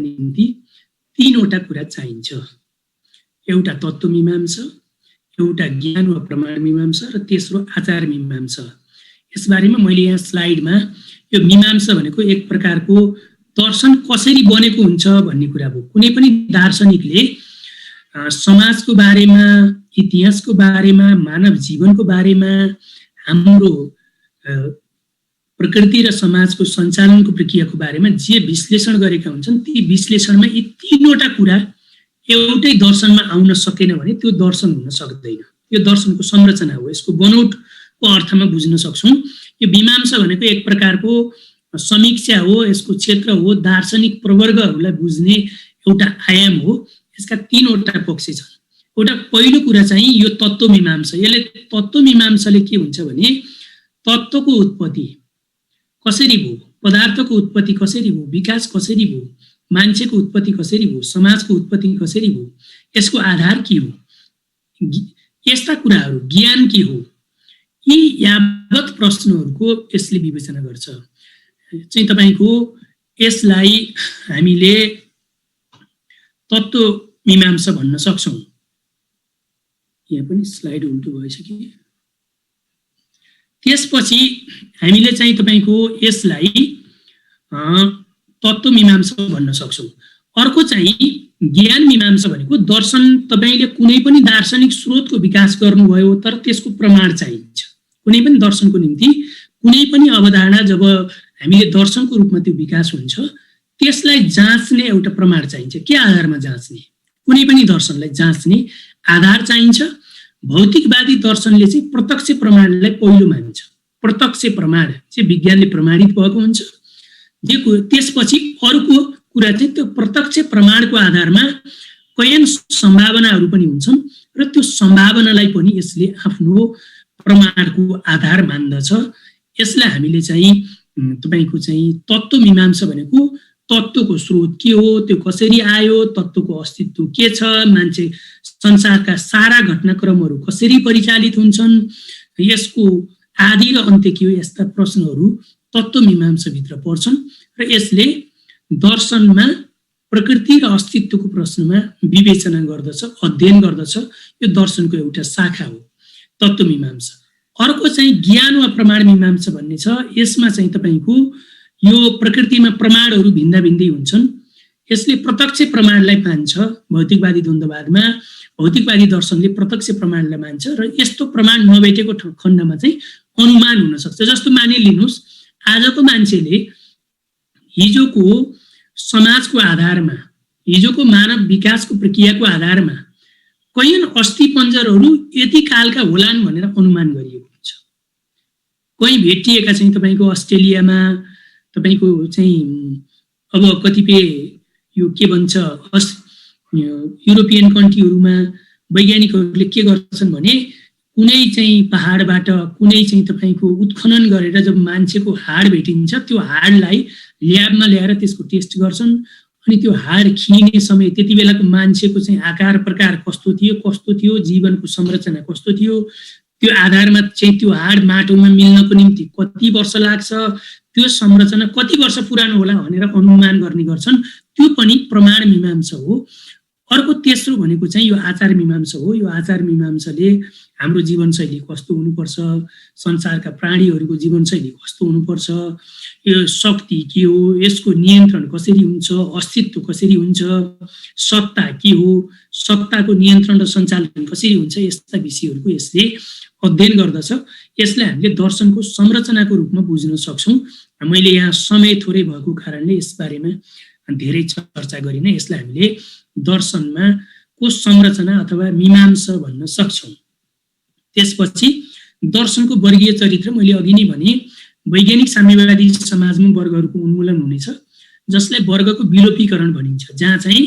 निम्ति तीनवटा कुरा चाहिन्छ। एउटा तत्त्वमीमांसा, एउटा ज्ञान वा प्रमाण मीमांसा र तेस्रो आचार मीमांसा। यसबारेमा मैले यहाँ स्लाइडमा यो मीमांसा भनेको एक प्रकारको दर्शन कसरी बनेको हुन्छ भन्ने कुरा हो। कुनै पनि दार्शनिकले समाजको बारेमा, इतिहासको बारेमा, मानव जीवनको बारेमा, हाम्रो प्रकृति र समाजको सञ्चालनको प्रक्रियाको बारेमा जे विश्लेषण गरेका हुन्छन् ती विश्लेषणमा यी तीनवटा कुरा एउटै दर्शनमा आउन सकेन भने त्यो दर्शन हुन सक्दैन। यो दर्शनको संरचना हो। यसको बनोटको अर्थमा बुझ्न सक्छौँ। यो मीमांसा भनेको एक प्रकारको समीक्षा हो, यसको क्षेत्र हो, दार्शनिक प्रवर्गहरूलाई बुझ्ने एउटा आयाम हो। यसका तीनवटा पक्ष छन्। एउटा पहिलो कुरा चाहिँ यो तत्त्वमीमांसा। यसले तत्त्वमीमांसाले के हुन्छ भने तत्त्वको उत्पत्ति कसरी भयो, पदार्थको उत्पत्ति कसरी भयो, विकास कसरी भयो, मान्छेको उत्पत्ति कसरी भयो, समाजको उत्पत्ति कसरी भयो, यसको आधार के हो, यस्ता कुराहरू, ज्ञान के हो, यी यावत प्रश्नहरूको यसले विवेचना गर्छ। चाहिँ तपाईको यसलाई हामीले तत्त्वमीमांसा भन्न सक्छौँ। यहाँ पनि स्लाइड उल्टो भइसक्यो। त्यसपछि हामीले चाहिँ तपाईको यसलाई तत्त्वमीमांसा भन्न सक्छौँ। अर्को चाहिँ ज्ञान मीमांसा भनेको दर्शन। तपाईले कुनै पनि दार्शनिक स्रोतको विकास गर्नुभयो तर त्यसको प्रमाण चाहिन्छ। कुनै पनि दर्शनको निम्ति कुनै पनि अवधारणा जब हामीले दर्शनको रूपमा त्यो विकास हुन्छ त्यसलाई जाँच्ने एउटा प्रमाण चाहिन्छ। के आधारमा जाँच्ने? कुनै पनि दर्शनलाई जाँच्ने आधार चाहिन्छ। भौतिकवादी दर्शनले चाहिँ प्रत्यक्ष प्रमाणलाई पहिलो मान्छ। प्रत्यक्ष प्रमाण चाहिँ विज्ञानले प्रमाणित भएको हुन्छ। त्यसपछि अर्को कुरा चाहिँ त्यो प्रत्यक्ष प्रमाणको आधारमा कैयन सम्भावनाहरू पनि हुन्छन् र त्यो सम्भावनालाई पनि यसले आफ्नो प्रमाणको आधार मान्दछ। यसलाई हामीले चाहिँ तपाईको चाहिँ तत्त्वमीमांसा भनेको तत्त्वको स्रोत के हो, त्यो कसरी आयो, तत्त्वको अस्तित्व के छ, मान्छे संसारका सारा घटनाक्रमहरू कसरी परिचालित हुन्छन्, यसको आदि र अन्त्य के हो, यस्ता प्रश्नहरू तत्त्वमीमांसाभित्र पर्छन् र यसले दर्शनमा प्रकृति र अस्तित्वको प्रश्नमा विवेचना गर्दछ, अध्ययन गर्दछ। यो दर्शनको एउटा शाखा हो तत्त्वमीमांसा। अर्को चाहिँ ज्ञान वा प्रमाण मीमांसा भन्ने छ। यसमा चाहिँ तपाईको यो प्रकृतिमा प्रमाणहरू भिन्दा भिन्दै हुन्छन्। यसले प्रत्यक्ष प्रमाणलाई मान्छ। भौतिकवादी द्वन्द्ववादमा भौतिकवादी दर्शनले प्रत्यक्ष प्रमाणलाई मान्छ र यस्तो प्रमाण नभेटेको खण्डमा चाहिँ अनुमान हुन सक्छ। जस्तो मानिलिनुहोस् आजको मान्छेले हिजोको समाजको आधारमा, हिजोको मानव विकासको प्रक्रियाको आधारमा कैयन अस्थिपञ्जरहरू यति कालका होलान् भनेर अनुमान गरिएको हुन्छ। कहीँ भेटिएका चाहिँ तपाईको अस्ट्रेलियामा, तपाईको चाहिँ अब कतिपय यो के भन्छ युरोपियन कन्ट्रीहरूमा वैज्ञानिकहरूले के गर्छन् भने कुनै चाहिँ पहाडबाट कुनै चाहिँ तपाईको उत्खनन गरेर जब मान्छेको हाड भेटिन्छ त्यो हाडलाई ल्याबमा ल्याएर त्यसको टेस्ट गर्छन्। अनि त्यो हाड खिने समय त्यति बेलाको मान्छेको चाहिँ आकार प्रकार कस्तो थियो, जीवनको संरचना कस्तो थियो, त्यो आधारमा चाहिँ त्यो हाड माटोमा मिल्नको निम्ति कति वर्ष लाग्छ, त्यो संरचना कति वर्ष पुरानो होला भनेर अनुमान गर्ने गर्छन्। त्यो पनि प्रमाण मीमांसा हो। अर्को तेस्रो भनेको चाहिँ यो आचार मीमांसा हो। यो आचार मीमांसाले हाम्रो जीवनशैली कस्तो हुनुपर्छ, संसारका प्राणीहरूको जीवनशैली कस्तो हुनुपर्छ, यो शक्ति के हो, यसको नियन्त्रण कसरी हुन्छ, अस्तित्व कसरी हुन्छ, सत्ता के हो, सत्ताको नियन्त्रण र सञ्चालन कसरी हुन्छ, यस्ता विषयहरूको यसले अध्ययन गर्दछ। यसलाई हामीले दर्शनको संरचनाको रूपमा बुझ्न सक्छौँ। मैले यहाँ समय थोरै भएको कारणले यसबारेमा धेरै चर्चा गरिन। यसलाई हामीले दर्शनमा को संरचना अथवा मीमांसा भन्न सक्छौँ। त्यसपछि दर्शनको वर्गीय चरित्र मैले अघि नै भने वैज्ञानिक साम्यवादी समाजमा वर्गहरूको उन्मूलन हुनेछ, जसलाई वर्गको विलोपीकरण भनिन्छ, जहाँ चाहिँ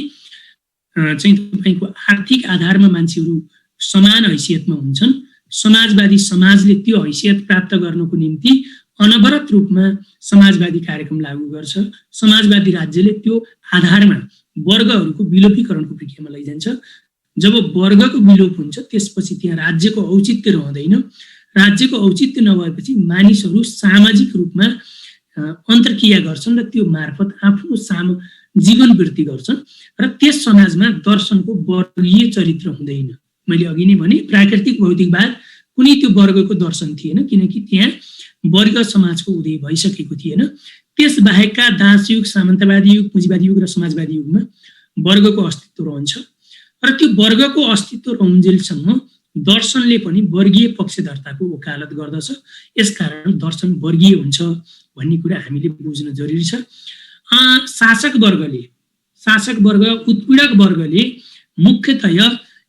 तपाईको आर्थिक आधारमा मान्छेहरू समान हैसियतमा हुन्छन्। समाजवादी समाजले त्यो हैसियत प्राप्त गर्नको निम्ति अनवरत रूपमा समाजवादी कार्यक्रम लागू गर्छ। समाजवादी राज्यले त्यो आधारमा वर्गहरूको विलोपीकरणको प्रक्रियामा लैजान्छ। जब वर्गको विलोप हुन्छ त्यसपछि त्यहाँ राज्यको औचित्य रहँदैन। राज्यको औचित्य नभएपछि मानिसहरू सामाजिक रूपमा अन्तर्क्रिया गर्छन् र त्यो मार्फत आफ्नो जीवन वृद्धि गर्छन् र त्यस समाजमा दर्शनको वर्गीय चरित्र हुँदैन। मैले अघि नै भने प्राकृतिक भौतिकवाद कुनै त्यो वर्गको दर्शन थिएन, किनकि त्यहाँ वर्ग समाजको उदय भइसकेको थिएन। त्यस बाहेकका दासयुग, सामन्तवादी युग, पुँजीवादी युग र समाजवादी युगमा वर्गको अस्तित्व रहन्छ र त्यो वर्गको अस्तित्व रहन्जेलसम्म दर्शनले पनि वर्गीय पक्षधर्ताको वकालत गर्दछ। यसकारण दर्शन वर्गीय हुन्छ भन्ने कुरा हामीले बुझ्न जरुरी छ। शासक वर्ग, उत्पीडक वर्गले मुख्यतया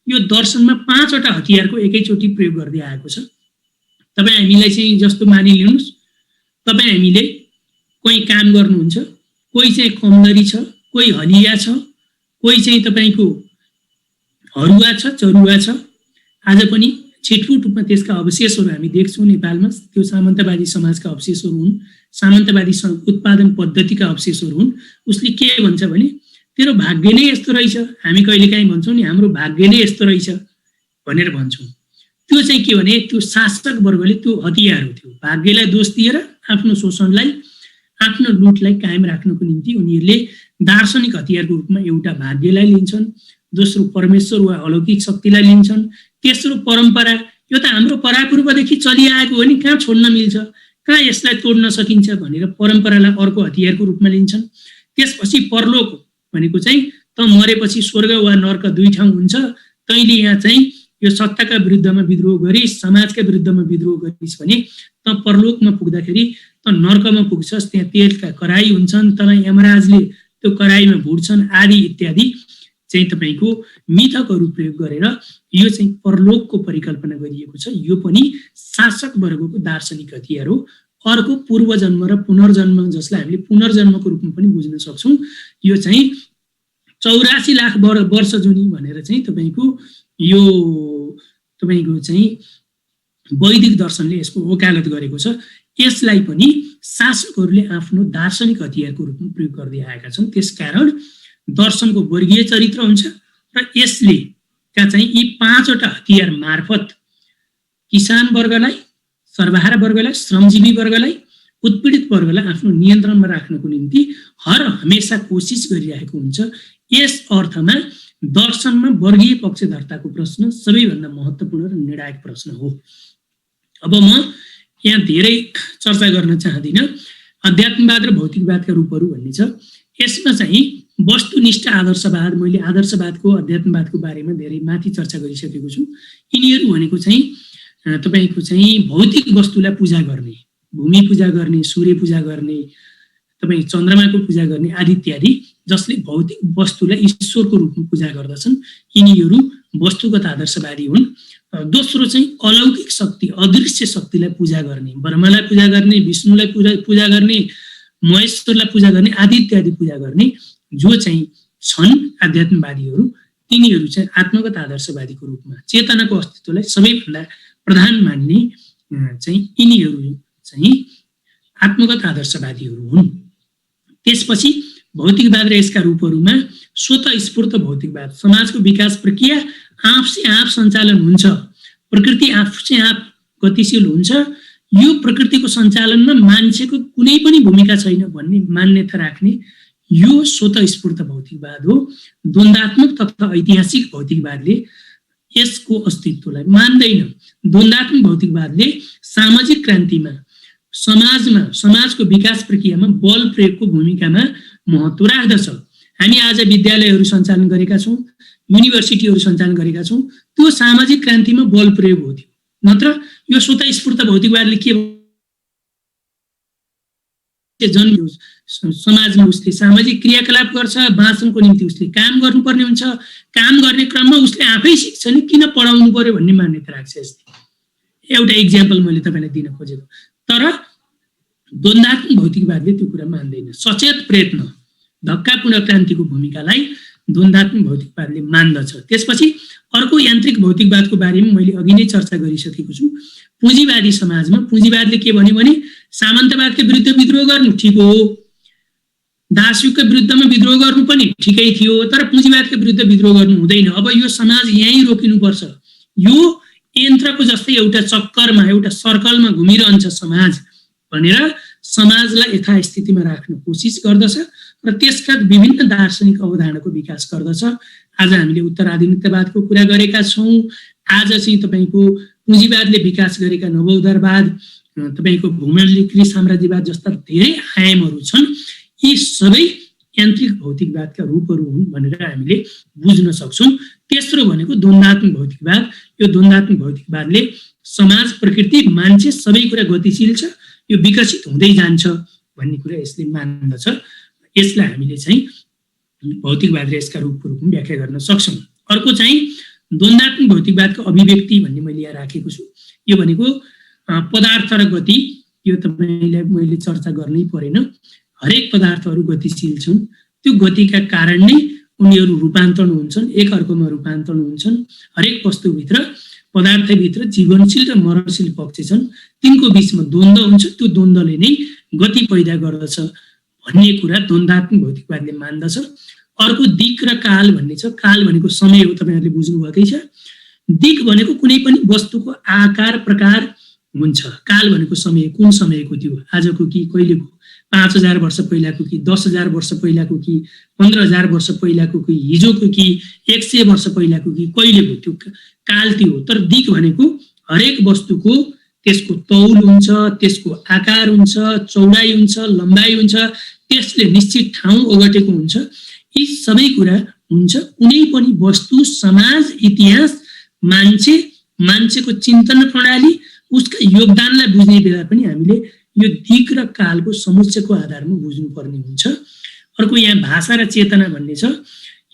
यो दर्शनमा 5 वटा हतियारको एकैचोटि प्रयोग गर्दै आएको छ। तपाईँ हामीलाई चाहिँ जस्तो मानिलिनुहोस्, तपाईँ हामीले कोही काम गर्नुहुन्छ, कोही चाहिँ कमदरी छ, कोही हलिया छ, कोही चाहिँ तपाईँको हरुवा छ, चरुवा छ। आज पनि छिटफुट रूपमा त्यसका अवशेषहरू हामी देख्छौँ नेपालमा। त्यो सामन्तवादी समाजका अवशेषहरू हुन्, सामन्तवादी उत्पादन पद्धतिका अवशेषहरू हुन्। उसले के भन्छ भने तेरो भाग्य नै यस्तो रहेछ। हामी कहिलेकाहीँ भन्छौँ नि हाम्रो भाग्य नै यस्तो रहेछ भनेर भन्छौँ। त्यो चाहिँ के भने त्यो शासक वर्गले त्यो हतियार हो। त्यो भाग्यलाई दोष दिएर आफ्नो शोषणलाई, आफ्नो लुटलाई कायम राख्नको निम्ति उनीहरूले दार्शनिक हतियारको रूपमा एउटा भाग्यलाई लिन्छन्, दोस्रो परमेश्वर वा अलौकिक शक्तिलाई लिन्छन्, तेस्रो परम्परा। यो त हाम्रो परापूर्वदेखि चलिआएको हो नि, कहाँ छोड्न मिल्छ, कहाँ यसलाई तोड्न सकिन्छ भनेर परम्परालाई अर्को हतियारको रूपमा लिन्छन्। त्यसपछि परलोक भनेको चाहिँ त मरेपछि स्वर्ग वा नर्क दुई ठाउँ हुन्छ, तैँले यहाँ चाहिँ यो सत्ताका विरुद्धमा विद्रोह गरिस्, समाजका विरुद्धमा विद्रोह गरिस् भने त परलोकमा पुग्दाखेरि त नर्कमा पुग्छस्, त्यहाँ तेलका कराई हुन्छन्, तँलाई यमराजले त्यो कराईमा भुट्छन् आदि इत्यादि चाहिँ तपाईँको मिथकहरू प्रयोग गरेर यो चाहिँ परलोकको परिकल्पना गरिएको छ। यो पनि शासक वर्गको दार्शनिक हतियार हो। अर्को पूर्वजन्म र पुनर्जन्म, जसलाई हामीले पुनर्जन्मको रूपमा पनि बुझ्न सक्छौँ। यो चाहिँ 84 लाख वर्ष जुनी भनेर चाहिँ तपाईँको यो तपाईँको चाहिँ वैदिक दर्शनले यसको वकालत गरेको छ। यसलाई पनि शासकहरूले आफ्नो दार्शनिक हतियारको रूपमा प्रयोग गर्दै आएका छन्। त्यसकारण दर्शनको वर्गीय चरित्र हुन्छ र यसले चाहिँ यी 5 वटा हतियार मार्फत किसान वर्गलाई, सर्वहारा वर्गलाई, श्रमजीवी वर्गलाई, उत्पीडित वर्गलाई आफ्नो नियन्त्रणमा राख्नको निम्ति हर हमेशा कोसिस गरिरहेको हुन्छ। यस अर्थमा दर्शनमा वर्गीय पक्षधर्ताको प्रश्न सबैभन्दा महत्त्वपूर्ण र निर्णायक प्रश्न हो। अब म यहाँ धेरै चर्चा गर्न चाहदिनँ। अध्यात्मवाद र भौतिकवादका रूपहरू भन्ने छ। यसमा चाहिँ वस्तुनिष्ठ आदर्शवाद, मैले आदर्शवादको अध्यात्मवादको बारेमा धेरै माथि चर्चा गरिसकेको छु। यिनीहरू भनेको चाहिँ तपाईँको चाहिँ भौतिक वस्तुलाई पूजा गर्ने, भूमि पूजा गर्ने, सूर्य पूजा गर्ने, तपाईँ चन्द्रमाको पूजा गर्ने आदि इत्यादि, जसले भौतिक वस्तुलाई ईश्वरको रूपमा पूजा गर्दछन्, यिनीहरू वस्तुगत आदर्शवादी हुन्। दोस्रो चाहिँ अलौकिक शक्ति, अदृश्य शक्तिलाई पूजा गर्ने, ब्रह्मालाई पूजा गर्ने, विष्णुलाई पूजा गर्ने, महेश्वरलाई पूजा गर्ने आदि इत्यादि पूजा गर्ने जो चाहिँ छन् आध्यात्मवादीहरू, तिनीहरू चाहिँ आत्मगत आदर्शवादीको रूपमा चेतनाको अस्तित्वलाई सबैभन्दा प्रधान मान्ने चाहिँ यिनीहरू चाहिँ आत्मगत आदर्शवादीहरू हुन्। त्यसपछि भौतिकवाद र यसका रूपहरूमा स्वतः स्फूर्त भौतिकवाद, समाजको विकास प्रक्रिया आफसे आफ सञ्चालन हुन्छ, प्रकृति आफसे आफ गतिशील हुन्छ, यो प्रकृतिको सञ्चालनमा मान्छेको कुनै पनि भूमिका छैन भन्ने मान्यता राख्ने यो स्वतः स्फूर्त भौतिकवाद हो। द्वन्द्वात्मक तथा ऐतिहासिक भौतिकवादले यसको अस्तित्वलाई मान्दैन। द्वन्द्वात्मक भौतिकवादले सामाजिक क्रान्तिमा, समाजमा, समाजको विकास प्रक्रियामा बल प्रयोगको भूमिकामा महत्त्व राख्दछ। हामी आज विद्यालयहरू सञ्चालन गरेका छौँ, युनिभर्सिटीहरू सञ्चालन गरेका छौँ, त्यो सामाजिक क्रान्तिमा बल प्रयोग हो। त्यो नत्र यो स्वतः स्फूर्त भौतिकवादले के जन्मियो, समाजमा उसले सामाजिक क्रियाकलाप गर्छ, बाँच्नको निम्ति उसले काम गर्नुपर्ने हुन्छ, काम गर्ने क्रममा उसले आफै सिक्छ नि, किन पढाउनु पर्यो भन्ने मान्यता राख्छ। यसले एउटा इक्जाम्पल मैले तपाईँलाई दिन खोजेको। तर द्वन्द्वात्मक भौतिकवादले त्यो कुरा मान्दैन। सचेत प्रयत्न, धक्कापूर्ण क्रान्तिको भूमिकालाई द्वन्द्वात्मक भौतिकवादले मान्दछ। त्यसपछि अर्को यान्त्रिक भौतिकवादको बारेमा मैले अघि नै चर्चा गरिसकेको छु। पुँजीवादी समाजमा पुँजीवादले के भन्यो भने सामन्तवादका विरुद्ध विद्रोह गर्नु ठिक हो, दासयुगका विरुद्धमा विद्रोह गर्नु पनि ठिकै थियो, तर पुँजीवादका विरुद्ध विद्रोह गर्नु हुँदैन। अब यो समाज यहीँ रोकिनुपर्छ। यो यन्त्रको जस्तै एउटा चक्करमा, एउटा सर्कलमा घुमिरहन्छ समाज भनेर समाजलाई यथास्थितिमा राख्न कोसिस गर्दछ र त्यसका विभिन्न दार्शनिक अवधारणाको विकास गर्दछ। आज हामीले उत्तराधुनिकतावादको कुरा गरेका छौँ। आज चाहिँ तपाईको पुँजीवादले विकास गरेका नवोदारवाद, तपाईको भूमण्डलीकृत साम्राज्यवाद जस्ता धेरै आयामहरू छन्। यी सबै यान्त्रिक भौतिकवादका रूपहरू हुन् भनेर हामीले बुझ्न सक्छौँ। तेस्रो भनेको द्वन्द्वात्मक भौतिकवाद। यो द्वन्द्वात्मक भौतिकवादले समाज, प्रकृति, मान्छे सबै कुरा गतिशील छ, यो विकसित हुँदै जान्छ भन्ने कुरा यसले मान्दछ। यसलाई हामीले चाहिँ भौतिकवाद र यसका रूपहरू पनि व्याख्या गर्न सक्छौँ। अर्को चाहिँ द्वन्द्वात्मक भौतिकवादको अभिव्यक्ति भन्ने मैले यहाँ राखेको छु। यो भनेको पदार्थ र गति। यो तपाईँलाई मैले चर्चा गर्नै परेन। हरेक पदार्थहरू गतिशील छन्, त्यो गतिका कारण नै उनीहरू रूपान्तरण हुन्छन्, एक अर्कोमा रूपान्तरण हुन्छन्। हरेक वस्तुभित्र, पदार्थभित्र जीवनशील र मरणशील पक्ष छन्, तिनको बीचमा द्वन्द्व हुन्छ, त्यो द्वन्द्वले नै गति पैदा गर्दछ भन्ने कुरा द्वन्द्वात्मक भौतिकवादले मान्दछ। अर्को दिक् र काल भन्ने छ। काल भनेको समय हो, तपाईँहरूले बुझ्नुभएकै छ। दिक् भनेको कुनै पनि वस्तुको आकार प्रकार हुन्छ। काल भनेको समय, कुन समयको त्यो, आजको कि कहिलेको, 5000 वर्ष पहिलाको कि 10,000 वर्ष पहिलाको कि 15,000 वर्ष पहिलाको कि हिजोको कि 100 वर्ष पहिलाको कि कहिलेको, त्यो काल त्यो हो। तर दिक् भनेको हरेक वस्तुको त्यसको तौल हुन्छ, त्यसको आकार हुन्छ, चौडाइ हुन्छ, लम्बाइ हुन्छ, त्यसले निश्चित ठाउँ ओगटेको हुन्छ। यी सबै कुरा हुन्छ। कुनै पनि वस्तु, समाज, इतिहास, मान्छे, मान्छेको चिन्तन प्रणाली, उसका योगदानलाई बुझ्ने बेला पनि हामीले यो दिक् र कालको समुच्चयको आधारमा बुझ्नुपर्ने हुन्छ। अर्को यहाँ भाषा र चेतना भन्ने छ।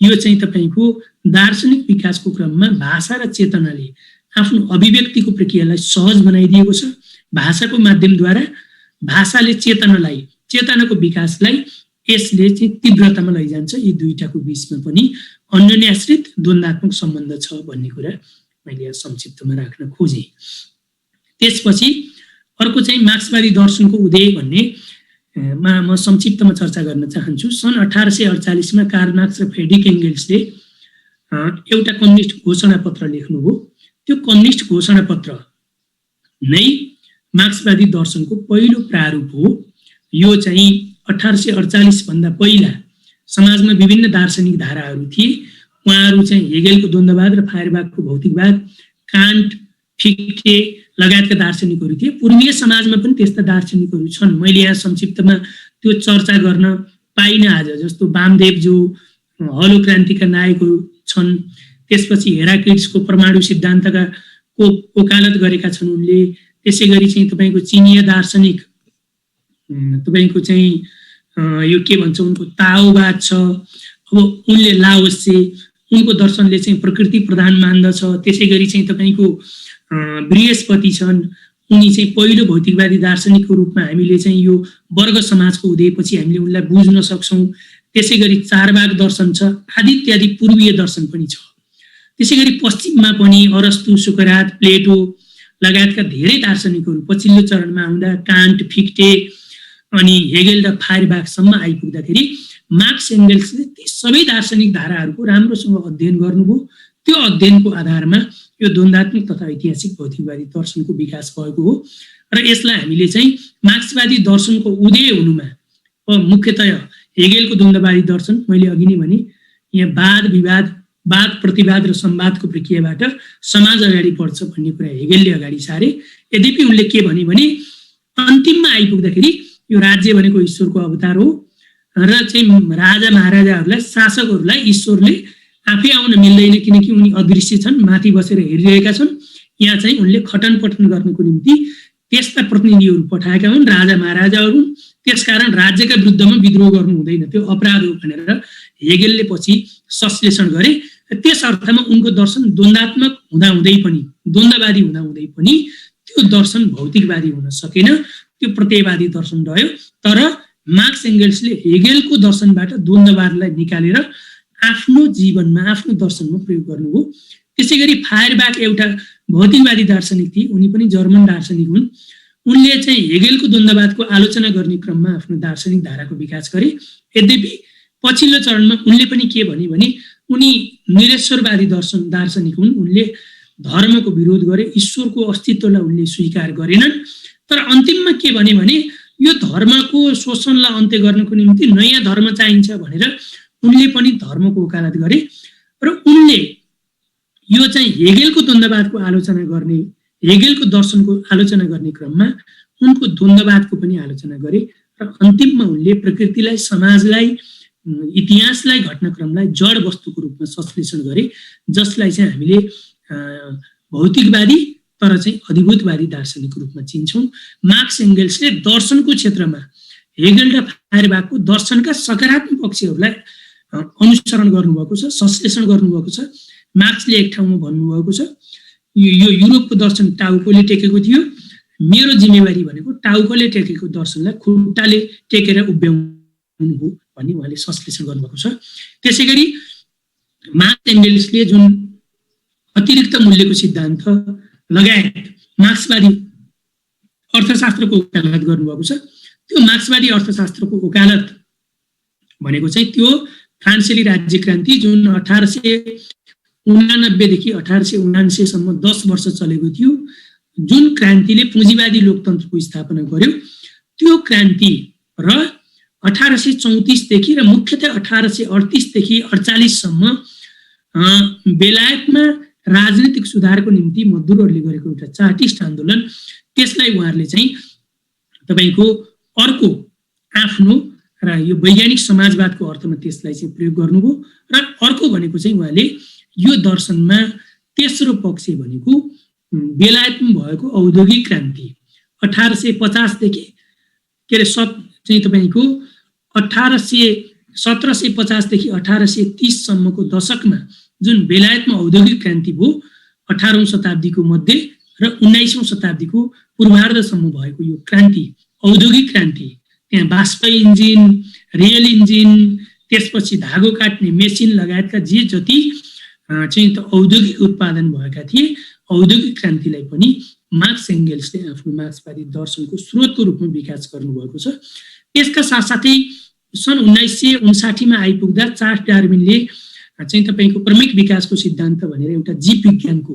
यो चाहिँ तपाईको दार्शनिक विकासको क्रममा भाषा र चेतनाले आफ्नो अभिव्यक्तिको प्रक्रियालाई सहज बनाइदिएको छ। भाषाको माध्यमद्वारा भाषाले चेतनालाई, चेतनाको विकासलाई यसले चाहिँ तीव्रतामा लैजान्छ। यी दुईटाको बीचमा पनि अन्योन्याश्रित द्वन्द्वात्मक सम्बन्ध छ भन्ने कुरा मैले यहाँ संक्षिप्तमा राख्न खोजेँ। त्यसपछि अर्को चाहिँ मार्क्सवादी दर्शनको उदय भन्ने म संक्षिप्तमा चर्चा गर्न चाहन्छु। सन् 1848 मा कार्ल मार्क्स र फ्रेडरिक एङ्गेल्सले एउटा कम्युनिस्ट घोषणा पत्र लेख्नुभयो। त्यो कम्युनिस्ट घोषणा पत्र नै मार्क्सवादी दर्शनको पहिलो प्रारूप हो। यो चाहिँ 1848 भन्दा पहिला समाजमा विभिन्न दार्शनिक धाराहरू थिए। उहाँहरू चाहिँ हेगेलको द्वन्द्ववाद र फायरबाखको भौतिकवाद, कान्ट, फिक्टे लगायतका दार्शनिकहरू थिए। पूर्वीय समाजमा पनि त्यस्ता दार्शनिकहरू छन्। मैले यहाँ संक्षिप्तमा त्यो चर्चा गर्न पाइनँ आज। जस्तो वामदेव जो हलो क्रान्तिका नायकहरू छन्। त्यसपछि हेराक्लिटसको परमाणु सिद्धान्तका वकालत गरेका छन् उनले। त्यसै गरी चाहिँ तपाईँको चिनिया दार्शनिक तपाईँको चाहिँ यो के भन्छ, उनको ताओवाद छ। अब उनले लाओत्से, उनको दर्शनले चाहिँ प्रकृति प्रधान मान्दछ। त्यसै गरी चाहिँ तपाईँको बृहस्पति छन्। उनी चाहिँ पहिलो भौतिकवादी दार्शनिकको रूपमा हामीले चाहिँ यो वर्ग समाजको उदयपछि हामीले उनलाई बुझ्न सक्छौँ। त्यसै गरी चारवाक दर्शन छ, आदि इत्यादि पूर्वीय दर्शन पनि छ। त्यसै गरी पश्चिममा पनि अरस्तु, सुकरात, प्लेटो लगायतका धेरै दार्शनिकहरू पछिल्लो चरणमा आउँदा कान्ट, फिक्टे अनि हेगेल र फायरबाखसम्म आइपुग्दाखेरि मार्क्स एङ्गेल्सले ती सबै दार्शनिक धाराहरूको राम्रोसँग अध्ययन गर्नुभयो। त्यो अध्ययनको आधारमा यो द्वन्द्वात्मक तथा ऐतिहासिक भौतिकवादी दर्शनको विकास भएको हो। र यसलाई हामीले चाहिँ मार्क्सवादी दर्शनको उदय हुनुमा मुख्यतया हेगेलको द्वन्द्ववादी दर्शन, मैले अघि नै भने यहाँ वाद विवाद, वाद प्रतिवाद र संवादको प्रक्रियाबाट समाज अगाडि बढ्छ भन्ने कुरा हेगेलले अगाडि सारे। यद्यपि उनले के भने अन्तिममा आइपुग्दाखेरि यो राज्य भनेको ईश्वरको अवतार हो र चाहिँ राजा महाराजाहरूलाई, शासकहरूलाई ईश्वरले आफै आउन मिल्दैन, किनकि उनी अदृश्य छन्, माथि बसेर हेरिरहेका छन्। यहाँ चाहिँ उनले खटन पटन गर्नको निम्ति त्यस्ता प्रतिनिधिहरू पठाएका हुन्, राजा महाराजाहरू। त्यसकारण राज्यका विरुद्धमा विद्रोह गर्नु हुँदैन, त्यो अपराध हो भनेर हेगेलले पछि संश्लेषण गरे। त्यस अर्थमा उनको दर्शन द्वन्द्वात्मक हुँदाहुँदै पनि, द्वन्द्ववादी हुँदाहुँदै पनि त्यो दर्शन भौतिकवादी हुन सकेन, त्यो प्रत्ययवादी दर्शन रह्यो। तर मार्क्स एङ्गेल्सले हेगेलको दर्शनबाट द्वन्द्ववादलाई निकालेर आफ्नो जीवनमा, आफ्नो दर्शनमा प्रयोग गर्नुभयो। त्यसै गरी फायरबाख एउटा भौतिकवादी दार्शनिक थिए, उनी पनि जर्मन दार्शनिक हुन्। उनले चाहिँ हेगेलको द्वन्द्ववादको आलोचना गर्ने क्रममा आफ्नो दार्शनिक धाराको विकास गरे। यद्यपि पछिल्लो चरणमा उनले पनि के भने उनी निरेश्वरवादी दार्शनिक हुन्। उनले धर्मको विरोध गरे, ईश्वरको अस्तित्वलाई उनले स्वीकार गरेनन्। तर अन्तिममा के भने यो धर्मको शोषणलाई अन्त्य गर्नको निम्ति नयाँ धर्म चाहिन्छ भनेर उनले पनि धर्मको वकालत गरे र उनले यो चाहिँ हेगेलको द्वन्द्ववादको आलोचना गर्ने, हेगेलको दर्शनको आलोचना गर्ने क्रममा उनको द्वन्द्ववादको पनि आलोचना गरे र अन्तिममा उनले प्रकृतिलाई, समाजलाई, इतिहासलाई, घटनाक्रमलाई जड वस्तुको रूपमा संश्लेषण गरे, जसलाई चाहिँ हामीले भौतिकवादी तर चाहिँ अधिभूतवादी दार्शनिकको रूपमा चिन्छौँ। मार्क्स एङ्गेल्सले दर्शनको क्षेत्रमा हेगेल र फायरबाखको दर्शनका सकारात्मक पक्षहरूलाई अनुसरण गर्नुभएको छ, संश्लेषण गर्नुभएको छ। मार्क्सले एक ठाउँमा भन्नुभएको छ, यो युरोपको दर्शन टाउकोले टेकेको थियो, मेरो जिम्मेवारी भनेको टाउकोले टेकेको दर्शनलाई खुट्टाले टेकेर उभ्याउनु हो भन्ने उहाँले संश्लेषण गर्नुभएको छ। त्यसै गरी मार्क्स एङ्गेल्सले जुन अतिरिक्त मूल्यको सिद्धान्त लगायत मार्क्सवादी अर्थशास्त्रको वकालत गर्नुभएको छ, त्यो मार्क्सवादी अर्थशास्त्रको वकालत भनेको चाहिँ त्यो फ्रान्सेली राज्य क्रान्ति जुन 1889 देखि 1879 सम्म 10 वर्ष चलेको थियो, जुन क्रान्तिले पुँजीवादी लोकतन्त्रको स्थापना गर्यो, त्यो क्रान्ति र 1834 देखि र मुख्यतः 1838 देखि 48 सम्म बेलायतमा राजनीतिक सुधारको निम्ति मजदुरहरूले गरेको एउटा चार्टिस्ट आन्दोलन, त्यसलाई उहाँहरूले चाहिँ तपाईको अर्को आफ्नो र यो वैज्ञानिक समाजवादको अर्थमा त्यसलाई चाहिँ प्रयोग गर्नुभयो र अर्को भनेको चाहिँ उहाँले यो दर्शनमा तेस्रो पक्ष भनेको बेलायतमा भएको औद्योगिक क्रान्ति 1850 देखि के अरे चाहिँ तपाईको 1750 देखि 1830 सम्मको दशकमा जुन बेलायतमा औद्योगिक क्रान्ति भयो 18औं शताब्दीको मध्य र 19औं शताब्दीको पूर्वार्धसम्म भएको यो क्रान्ति, औद्योगिक क्रान्ति, त्यहाँ बाष्प इन्जिन, रेल इन्जिन, त्यसपछि धागो काट्ने मेसिन लगायतका जे जति चाहिँ त औद्योगिक उत्पादन भएका थिए, औद्योगिक क्रान्तिलाई पनि मार्क्स एङ्गेल्सले आफ्नो मार्क्सवादी दर्शनको स्रोतको रूपमा विकास गर्नुभएको छ। त्यसका साथसाथै सन् 1959 मा आइपुग्दा चार्ल्स डार्विनले चाहिँ तपाईको क्रमिक विकासको सिद्धान्त भनेर एउटा जीव विज्ञानको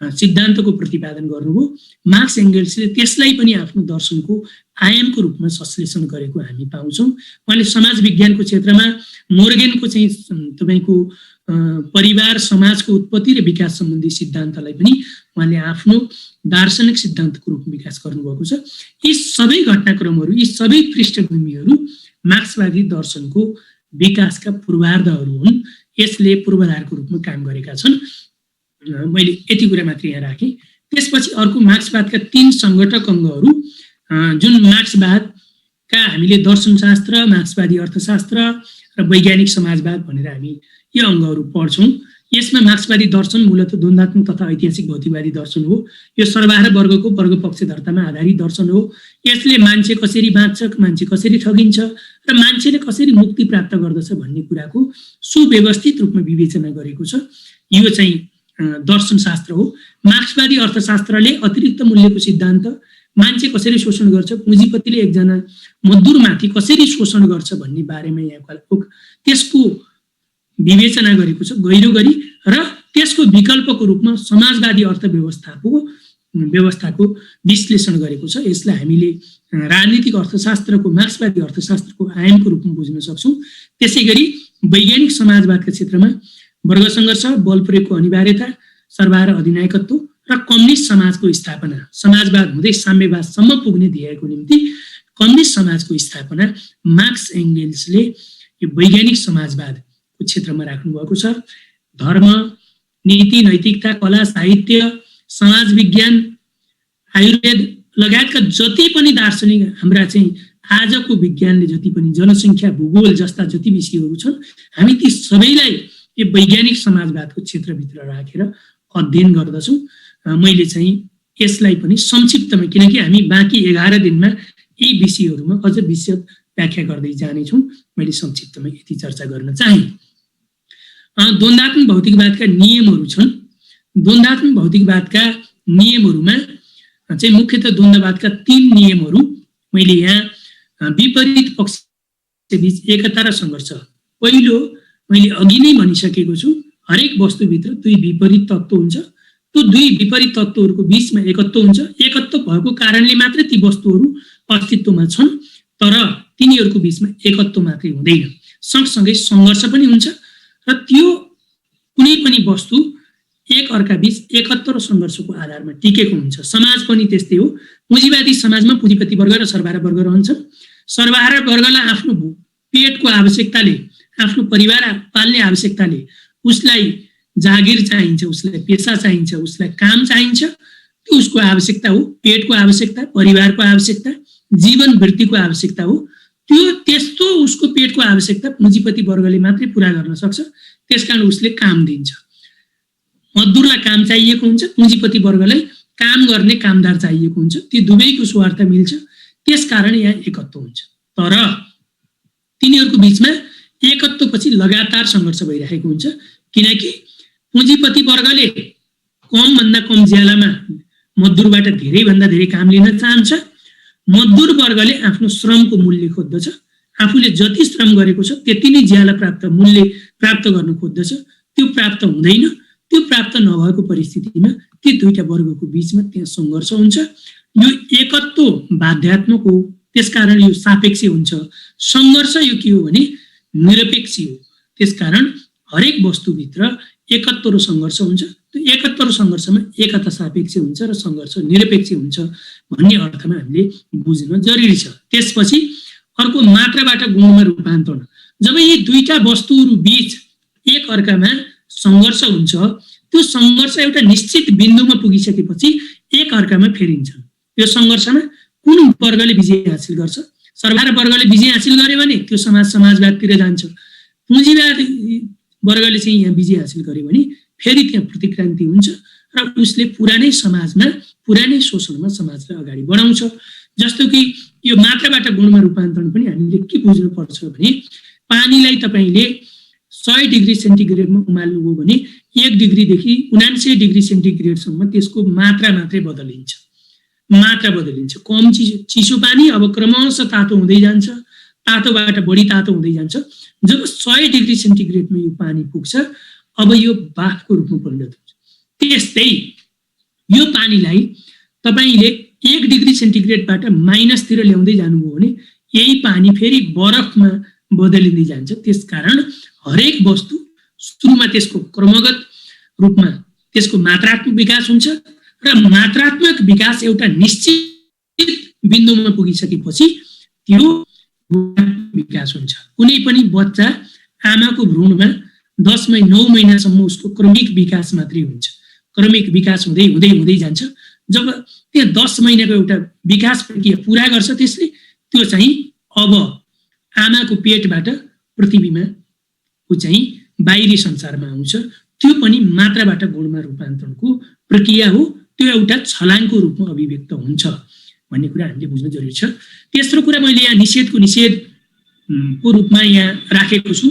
सिद्धान्तको प्रतिपादन गर्नुभयो। मार्क्स एङ्गेल्सले त्यसलाई पनि आफ्नो दर्शनको आयामको रूपमा संश्लेषण गरेको हामी पाउँछौँ। उहाँले समाज विज्ञानको क्षेत्रमा मोर्गेनको चाहिँ तपाईको परिवार समाजको उत्पत्ति र विकास सम्बन्धी सिद्धान्तलाई पनि उहाँले आफ्नो दार्शनिक सिद्धान्तको रूपमा विकास गर्नुभएको छ। यी सबै घटनाक्रमहरू, यी सबै पृष्ठभूमिहरू मार्क्सवादी दर्शनको विकासका पूर्वार्धहरू हुन्। यसले पूर्वाधारको रूपमा काम गरेका छन्। मैले यति कुरा मात्र यहाँ राखेँ। त्यसपछि अर्को मार्क्सवादका 3 संगठक अङ्गहरू जुन मार्क्सवादका हामीले दर्शनशास्त्र, मार्क्सवादी अर्थशास्त्र र वैज्ञानिक समाजवाद भनेर हामी यो अङ्गहरू पढ्छौँ। यसमा मार्क्सवादी दर्शन मूलतः द्वन्द्वात्मक तथा ऐतिहासिक भौतिकवादी दर्शन हो। यो सर्वहारा वर्गको वर्ग पक्षधर्तामा आधारित दर्शन हो। यसले मान्छे कसरी बाँच्छ, मान्छे कसरी ठगिन्छ र मान्छेले कसरी मुक्ति प्राप्त गर्दछ भन्ने कुराको सुव्यवस्थित रूपमा विवेचना गरेको छ। यो चाहिँ दर्शनशास्त्र हो। मार्क्सवादी अर्थशास्त्रले अतिरिक्त मूल्यको सिद्धान्त, मान्छे कसरी शोषण गर्छ, पुँजीपतिले एकजना मजदुरमाथि कसरी शोषण गर्छ भन्ने बारेमा यहाँ त्यसको विवेचना गरेको छ गहिरो गरी र त्यसको विकल्पको रूपमा समाजवादी व्यवस्थाको विश्लेषण गरेको छ। यसलाई हामीले राजनीतिक अर्थशास्त्रको, मार्क्सवादी अर्थशास्त्रको आयामको रूपमा बुझ्न सक्छौँ। त्यसै गरी वैज्ञानिक समाजवादका क्षेत्रमा वर्ग सङ्घर्ष, बल प्रयोगको अनिवार्यता, सर्वहारा अधिनायकत्व र कम्युनिस्ट समाजको स्थापना, समाजवाद हुँदै साम्यवादसम्म पुग्ने ध्येयको निम्ति कम्युनिस्ट समाजको स्थापना मार्क्स एङ्गेल्सले यो वैज्ञानिक समाजवादको क्षेत्रमा राख्नु भएको छ। धर्म, नीति, नैतिकता, कला, साहित्य, समाज विज्ञान, आयुर्वेद लगायतका जति पनि दार्शनिक हाम्रा चाहिँ आजको विज्ञानले जति पनि जनसङ्ख्या, भूगोल जस्ता जति विषयहरू छन्, हामी ती सबैलाई यो वैज्ञानिक समाजवादको क्षेत्रभित्र राखेर अध्ययन गर्दछौँ। मैले चाहिँ यसलाई पनि संक्षिप्तमा, किनकि हामी बाँकी 11 दिनमा यी विषयहरूमा अझ विशद व्याख्या गर्दै जानेछौँ, मैले संक्षिप्तमा यति चर्चा गर्न चाहे। द्वन्द्वात्मक भौतिकवादका नियमहरू छन्। द्वन्द्वात्मक भौतिकवादका नियमहरूमा चाहिँ मुख्यतः द्वन्द्ववादका 3 नियमहरू मैले यहाँ विपरीत पक्षबीच एकता र सङ्घर्ष। पहिलो, मैले अघि नै भनिसकेको छु, हरेक वस्तुभित्र 2 विपरीत तत्त्व हुन्छ त्यो दुई विपरीत तत्त्वहरूको बीचमा एकत्व हुन्छ। एकत्व भएको कारणले मात्रै ती वस्तुहरू अस्तित्वमा छन्, तर तिनीहरूको बीचमा एकत्व मात्रै हुँदैन, सँगसँगै सङ्घर्ष पनि हुन्छ र त्यो कुनै पनि वस्तु एक अर्का बीच एकत्व र सङ्घर्षको आधारमा टिकेको हुन्छ। समाज पनि त्यस्तै हो। पुँजीवादी समाजमा पुँजीपति वर्ग र सर्वहारा वर्ग रहन्छन्। सर्वहारा वर्गलाई आफ्नो पेटको आवश्यकताले, आफ्नो परिवार पाल्ने आवश्यकताले उसलाई जागिर चाहिन्छ, उसलाई पेसा चाहिन्छ, उसलाई काम चाहिन्छ। त्यो उसको आवश्यकता हो, पेटको आवश्यकता, परिवारको आवश्यकता, जीवन वृत्तिको आवश्यकता हो। त्यो त्यस्तो उसको पेटको आवश्यकता पुँजीपति वर्गले मात्रै पुरा गर्न सक्छ। त्यसकारण उसले काम दिन्छ। मजदुरलाई काम चाहिएको हुन्छ, पुँजीपति वर्गलाई काम गर्ने कामदार चाहिएको हुन्छ। ती दुवैको स्वार्थ मिल्छ, त्यसकारण यहाँ एकत्व हुन्छ। तर तिनीहरूको बीचमा एकत्वपछि लगातार सङ्घर्ष भइरहेको हुन्छ, किनकि पुँजीपति वर्गले कमभन्दा कम ज्यालामा मजदुरबाट धेरैभन्दा धेरै काम लिन चाहन्छ। मजदुर वर्गले आफ्नो श्रमको मूल्य खोज्दछ। आफूले जति श्रम गरेको छ त्यति नै ज्याला मूल्य प्राप्त गर्न खोज्दछ। त्यो प्राप्त हुँदैन। त्यो प्राप्त नभएको परिस्थितिमा ती दुईटा वर्गको बीचमा त्यहाँ सङ्घर्ष हुन्छ। यो एकत्व बाध्यात्मक हो, त्यसकारण यो सापेक्षी हुन्छ। सङ्घर्ष यो के हो भने निरपेक्षी हो। त्यसकारण हरेक वस्तुभित्र एकत्व र सङ्घर्ष हुन्छ। त्यो एकत्व र सङ्घर्षमा एकता सापेक्ष हुन्छ र सङ्घर्ष निरपेक्ष हुन्छ भन्ने अर्थमा हामीले बुझ्न जरुरी छ। त्यसपछि अर्को मात्राबाट गुणमा रूपान्तरण। जब यी दुईटा वस्तुहरू बीच एक अर्कामा सङ्घर्ष हुन्छ, त्यो सङ्घर्ष एउटा निश्चित बिन्दुमा पुगिसकेपछि एक अर्कामा फेरिन्छन्। यो सङ्घर्षमा कुन वर्गले विजय हासिल गर्छ? सर्वहारा वर्गले विजय हासिल गर्यो भने त्यो समाजवादतिर जान्छ। पुँजीवादी वर्गले चाहिँ यहाँ विजय हासिल गर्यो भने फेरि त्यहाँ प्रतिक्रान्ति हुन्छ र उसले पुरानै समाजमा, पुरानै शोषणमा समाजलाई अगाडि बढाउँछ। जस्तो कि यो मात्राबाट गुणमा रूपान्तरण पनि हामीले के बुझ्नुपर्छ भने पानीलाई तपाईँले 100 डिग्री सेन्टिग्रेडमा उमाल्नुभयो भने 1 डिग्रीदेखि 79 डिग्री सेन्टिग्रेडसम्म त्यसको मात्रा मात्रै बदलिन्छ। मात्रा बदलिन्छ। कम चिसो पानी अब क्रमशः तातो हुँदै जान्छ, तातोबाट बढी तातो हुँदै जान्छ। जब 100 डिग्री सेन्टिग्रेडमा यो पानी पुग्छ, अब यो बाफको रूपमा परिणत हुन्छ। त्यस्तै यो पानीलाई तपाईँले 1 डिग्री सेन्टिग्रेडबाट माइनसतिर ल्याउँदै जानुभयो भने यही पानी फेरि बरफमा बदलिँदै जान्छ। त्यसकारण हरेक वस्तु सुरुमा त्यसको क्रमगत रूपमा त्यसको मात्रात्मक विकास हुन्छ र मात्रात्मक विकास एउटा निश्चित बिन्दुमा पुगिसकेपछि त्यो विकास हुन्छ। कुनै पनि बच्चा आमाको भ्रूणमा 9 महिनासम्म उसको क्रमिक विकास मात्रै हुन्छ। क्रमिक विकास हुँदै हुँदै हुँदै जान्छ। जब त्यहाँ 10 महिनाको एउटा विकास प्रक्रिया पुरा गर्छ त्यसले, त्यो चाहिँ अब आमाको पेटबाट पृथ्वीमा ऊ चाहिँ बाहिरी संसारमा आउँछ। त्यो पनि मात्राबाट गुणमा रूपान्तरणको प्रक्रिया हो। त्यो एउटा छलाङको रूपमा अभिव्यक्त हुन्छ भन्ने कुरा हामीले बुझ्न जरुरी छ। तेस्रो कुरा मैले यहाँ निषेधको रूपमा यहाँ राखेको छु।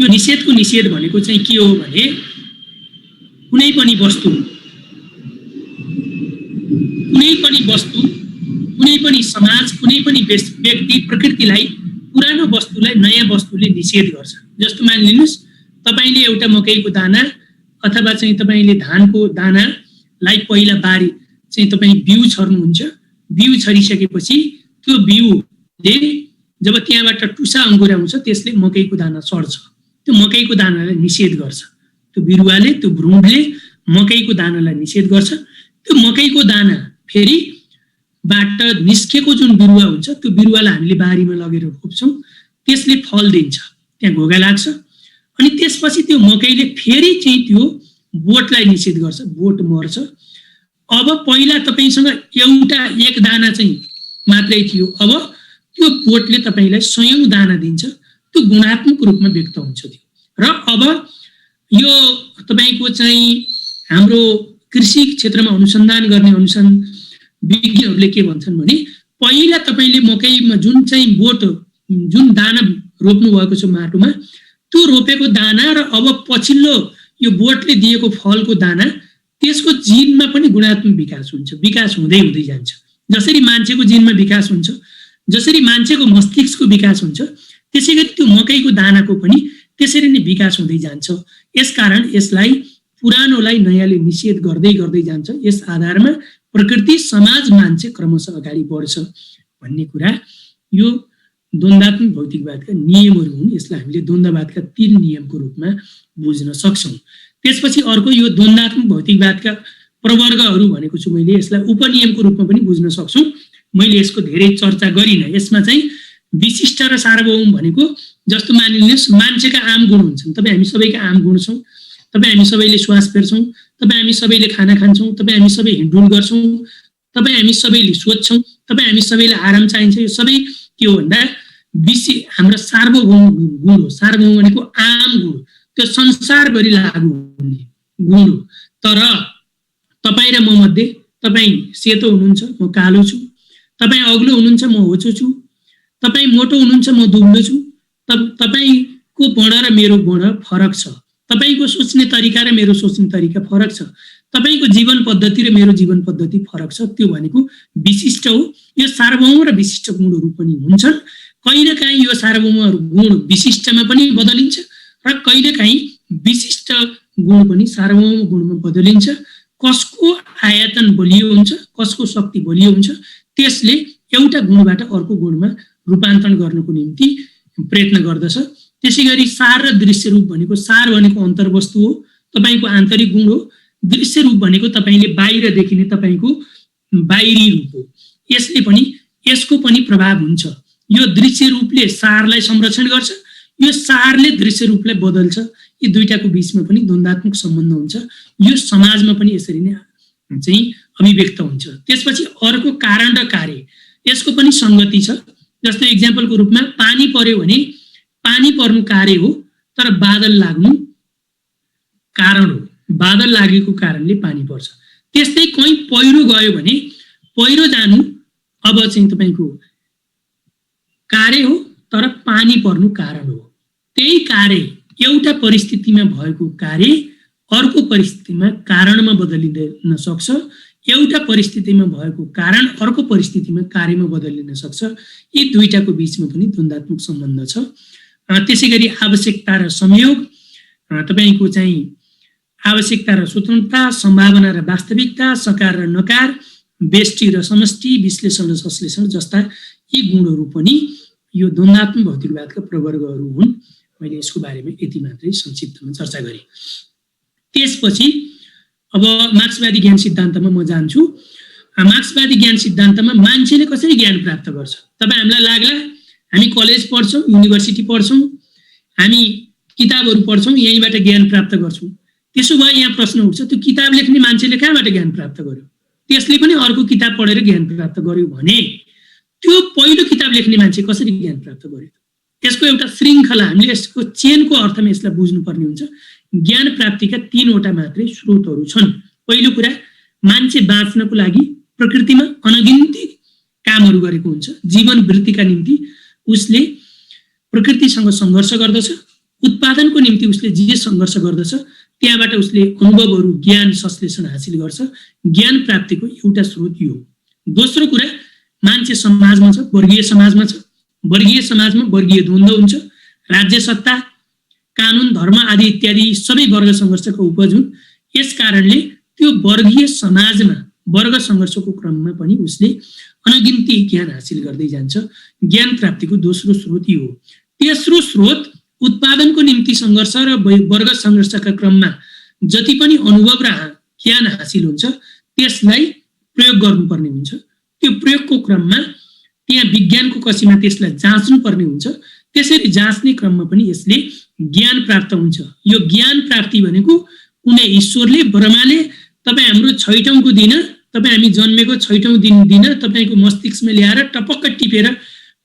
यो निषेधको निषेध भनेको चाहिँ के हो भने कुनै पनि वस्तु, कुनै पनि समाज, कुनै पनि व्यक्ति प्रकृतिलाई, पुरानो वस्तुलाई नयाँ वस्तुले निषेध गर्छ। जस्तो मानिलिनुहोस् तपाईँले एउटा मकैको दाना अथवा चाहिँ तपाईँले धानको दानालाई पहिला बारी चाहिँ तपाईँ बिउ छर्नुहुन्छ। बिउ छरिसकेपछि त्यो बिउले जब त्यहाँबाट टुसा अङ्कुर आउँछ त्यसले मकैको दाना सर्छ। त्यो मकैको दानालाई निषेध गर्छ। त्यो बिरुवाले, त्यो भ्रूणले मकैको दानालाई निषेध गर्छ। त्यो मकैको दाना फेरि बाट निस्केको जुन बिरुवा हुन्छ त्यो बिरुवालाई हामीले बारीमा लगेर रोप्छौँ। त्यसले फल दिन्छ, त्यहाँ घोगा लाग्छ। अनि त्यसपछि त्यो मकैले फेरि चाहिँ त्यो बोटलाई निषेध गर्छ, बोट मर्छ। अब पहिला तपाईँसँग एक दाना चाहिँ मात्रै थियो, अब त्यो बोटले तपाईँलाई 100औं दाना दिन्छ। त्यो गुणात्मक रूपमा व्यक्त हुन्छ त्यो। र अब यो तपाईँको चाहिँ हाम्रो कृषि क्षेत्रमा अनुसन्धान गर्ने विज्ञहरूले के भन्छन् भने पहिला तपाईँले मकैमा जुन चाहिँ बोट, जुन दाना रोप्नु भएको छ माटोमा, त्यो रोपेको दाना र अब पछिल्लो यो बोटले दिएको फलको दाना, त्यसको जिनमा पनि गुणात्मक विकास हुन्छ। विकास हुँदै हुँदै जान्छ। जसरी मान्छेको जिनमा विकास हुन्छ, जसरी मान्छेको मस्तिष्कको विकास हुन्छ, त्यसैगरी त्यो मकैको दानाको पनि त्यसरी नै विकास हुँदै जान्छ। यसकारण यसलाई पुरानोलाई नयाँले निषेध गर्दै गर्दै जान्छ। यस आधारमा प्रकृति, समाज, मान्छे क्रमशः अगाडि बढ्छ भन्ने कुरा यो द्वन्द्वात्मक भौतिकवादका नियमहरू हुन्। यसलाई हामीले द्वन्द्ववादका 3 नियमको रूपमा बुझ्न सक्छौँ। त्यसपछि अर्को यो द्वन्द्वात्मक भौतिकवादका प्रवर्गहरू भनेको छु मैले, यसलाई उपनियमको रूपमा पनि बुझ्न सक्छौँ। मैले यसको धेरै चर्चा गरिनँ। यसमा चाहिँ विशिष्ट र सार्वभौम भनेको जस्तो मानिलिनुहोस् मान्छेका आम गुण हुन्छन्। तपाईँ हामी सबैका आम गुण छौँ। तपाईँ हामी सबैले श्वास फेर्छौँ। तपाईँ हामी सबैले खाना खान्छौँ। तपाईँ हामी सबै हिँडडुल गर्छौँ। तपाईँ हामी सबैले सोध्छौँ। तपाईँ हामी सबैले आराम चाहिन्छ। यो सबै के हो भन्दा हाम्रो सार्वभौम गुण हो। सार्वभौम भनेको आम गुण, त्यो संसारभरि लागू हुने गुण हो। तर तपाईँ र म मध्ये तपाईँ सेतो हुनुहुन्छ, म कालो छु। तपाईँ अग्लो हुनुहुन्छ, म होचो छु। तपाईँ मोटो हुनुहुन्छ, म दुब्लो छु। तपाईँको बढ र मेरो बढ फरक छ। तपाईँको सोच्ने तरिका र मेरो सोच्ने तरिका फरक छ। तपाईँको जीवन पद्धति र मेरो जीवन पद्धति फरक छ। त्यो भनेको विशिष्ट हो। यो सार्वभौम र विशिष्ट गुणहरू पनि हुन्छन्। कहिलेकाहीँ यो सार्वभौम गुण विशिष्टमा पनि बदलिन्छ र कहिलेकाहीँ विशिष्ट गुण पनि सार्वभौम गुणमा बदलिन्छ। कसको आयतन बलियो हुन्छ, कसको शक्ति बलियो हुन्छ, त्यसले एउटा गुणबाट अर्को गुणमा रूपान्तरण गर्नको निम्ति प्रयत्न गर्दछ। त्यसैगरी सार र दृश्य रूप भनेको, सार भनेको अन्तर्वस्तु हो, तपाईँको आन्तरिक गुण हो। दृश्य रूप भनेको तपाईँले बाहिर देखिने तपाईँको बाहिरी रूप हो। यसको पनि प्रभाव हुन्छ। यो दृश्य रूपले सारलाई संरक्षण गर्छ, यो सारले दृश्य रूपलाई बदल्छ। यी दुईटाको बीचमा पनि द्वन्द्वात्मक सम्बन्ध हुन्छ। यो समाजमा पनि यसरी नै चाहिँ अभिव्यक्त हुन्छ। त्यसपछि अर्को कारण र कार्य, यसको पनि संगति छ। जस्तो एक्जाम्पलको रूपमा पानी पर्यो भने पानी पर्नु कार्य हो, तर बादल लाग्नु कारण हो। बादल लागेको कारणले पानी पर्छ। त्यस्तै कहीँ पहिरो गयो भने पहिरो जानु अब चाहिँ तपाईँको कार्य हो, तर पानी पर्नु कारण हो। त्यही कार्य एउटा परिस्थितिमा भएको कार्य अर्को परिस्थितिमा कारणमा बदलिन सक्छ। एउटा परिस्थितिमा भएको कारण अर्को परिस्थितिमा कार्यमा बदलिन सक्छ। यी दुईटाको बीचमा पनि द्वन्द्वात्मक सम्बन्ध छ। त्यसैगरी आवश्यकता र संयोग, तपाईँको चाहिँ आवश्यकता र स्वतन्त्रता, सम्भावना र वास्तविकता, सकार र नकार, व्यष्टि र समष्टि, विश्लेषण र संश्लेषण जस्ता यी गुणहरू पनि यो द्वन्द्वात्मक भौतिकवादका प्रवर्गहरू हुन्। मैले यसको बारेमा यति मात्रै संक्षिप्तमा चर्चा गरेँ। त्यसपछि अब मार्क्सवादी ज्ञान सिद्धान्तमा म जान्छु। मार्क्सवादी ज्ञान सिद्धान्तमा मान्छेले कसरी ज्ञान प्राप्त गर्छ? तपाईँ हामीलाई लाग्ला हामी कलेज पढ्छौँ, युनिभर्सिटी पढ्छौँ, हामी किताबहरू पढ्छौँ, यहीँबाट ज्ञान प्राप्त गर्छौँ। त्यसो भए यहाँ प्रश्न उठ्छ, त्यो किताब लेख्ने मान्छेले कहाँबाट ज्ञान प्राप्त गर्यो? त्यसले पनि अर्को किताब पढेर ज्ञान प्राप्त गर्यो भने त्यो पहिलो किताब लेख्ने मान्छे कसरी ज्ञान प्राप्त गर्यो? यसको एउटा श्रृङ्खला, हामीले यसको चेनको अर्थमा यसलाई बुझ्नुपर्ने हुन्छ। ज्ञान प्राप्तिका 3वटा मात्रै स्रोतहरू छन्। पहिलो कुरा, मान्छे बाँच्नको लागि प्रकृतिमा अनगिन्ती कामहरू गरेको हुन्छ। जीवन वृत्तिका निम्ति उसले प्रकृतिसँग सङ्घर्ष गर्दछ। उत्पादनको निम्ति उसले जे सङ्घर्ष गर्दछ त्यहाँबाट उसले अनुभवहरू, ज्ञान, संश्लेषण हासिल गर्छ। ज्ञान प्राप्तिको एउटा स्रोत यो। दोस्रो कुरा, मान्छे समाजमा छ, वर्गीय समाजमा छ। वर्गीय समाजमा वर्गीय द्वन्द्व हुन्छ। राज्य सत्ता, कानुन, धर्म आदि इत्यादि सबै वर्ग सङ्घर्षको उपज हुन्। यस कारणले त्यो वर्गीय समाजमा वर्ग सङ्घर्षको क्रममा पनि उसले अनगिन्ती ज्ञान हासिल गर्दै जान्छ। ज्ञान प्राप्तिको दोस्रो स्रोत यो हो। तेस्रो स्रोत, उत्पादनको निम्ति सङ्घर्ष र वर्ग सङ्घर्षका क्रममा जति पनि अनुभव र ज्ञान हासिल हुन्छ त्यसलाई प्रयोग गर्नुपर्ने हुन्छ। त्यो प्रयोगको क्रममा त्यहाँ विज्ञानको कसीमा त्यसलाई जाँच्नुपर्ने हुन्छ। त्यसरी जाँच्ने क्रममा पनि यसले ज्ञान प्राप्त हुन्छ। यो ज्ञान प्राप्ति भनेको कुनै ईश्वरले, ब्रह्माले तपाईँ हाम्रो 6औं दिन, तपाईँ हामी जन्मेको 6औं दिन तपाईँको मस्तिष्कमा ल्याएर टपक्क टिपेर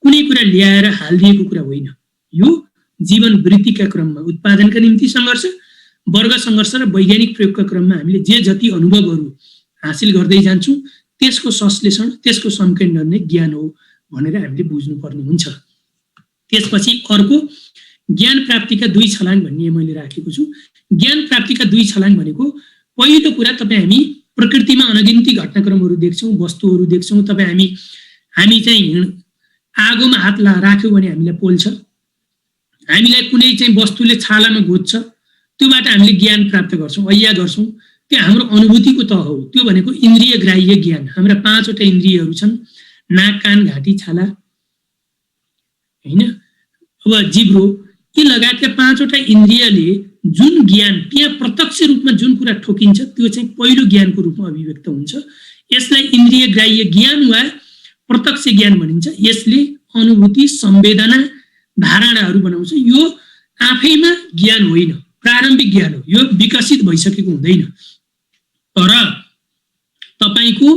कुनै कुरा ल्याएर हालिदिएको कुरा होइन। यो जीवन वृत्तिका क्रममा उत्पादनका निम्ति सङ्घर्ष, वर्ग सङ्घर्ष र वैज्ञानिक प्रयोगका क्रममा हामीले जे जति अनुभवहरू हासिल गर्दै जान्छौँ त्यसको संश्लेषण, त्यसको सङ्कलन नै ज्ञान हो भनेर हामीले बुझ्नुपर्ने हुन्छ। त्यसपछि अर्को, ज्ञान प्राप्तिका 2 छलाङ भन्ने मैले राखेको छु। ज्ञान प्राप्तिका 2 छलाङ भनेको पहिलो कुरा, तपाईँ हामी प्रकृतिमा अनगिन्ती घटनाक्रमहरू देख्छौँ, वस्तुहरू देख्छौँ। तपाईँ हामी चाहिँ आगोमा हात राख्यौँ भने हामीलाई पोल्छ। हामीलाई कुनै चाहिँ वस्तुले छालामा घोज्छ, त्योबाट हामीले ज्ञान प्राप्त गर्छौँ, अय्या गर्छौँ। त्यो हाम्रो अनुभूतिको तह हो। त्यो भनेको इन्द्रिय ग्राह्य ज्ञान। हाम्रा 5वटा इन्द्रियहरू छन्, नाक, कान, घाँटी, छाला, हैन, अब जिब्रो, यी लगायतका 5वटा इन्द्रियले जुन ज्ञान त्यहाँ प्रत्यक्ष रूपमा जुन कुरा ठोकिन्छ त्यो चाहिँ पहिलो ज्ञानको रूपमा अभिव्यक्त हुन्छ। यसलाई इन्द्रिय ग्राह्य ज्ञान वा प्रत्यक्ष ज्ञान भनिन्छ। यसले अनुभूति, संवेदना, धारणाहरू बनाउँछ। यो आफैमा ज्ञान होइन, प्रारम्भिक ज्ञान हो। यो विकसित भइसकेको हुँदैन। तर तपाईको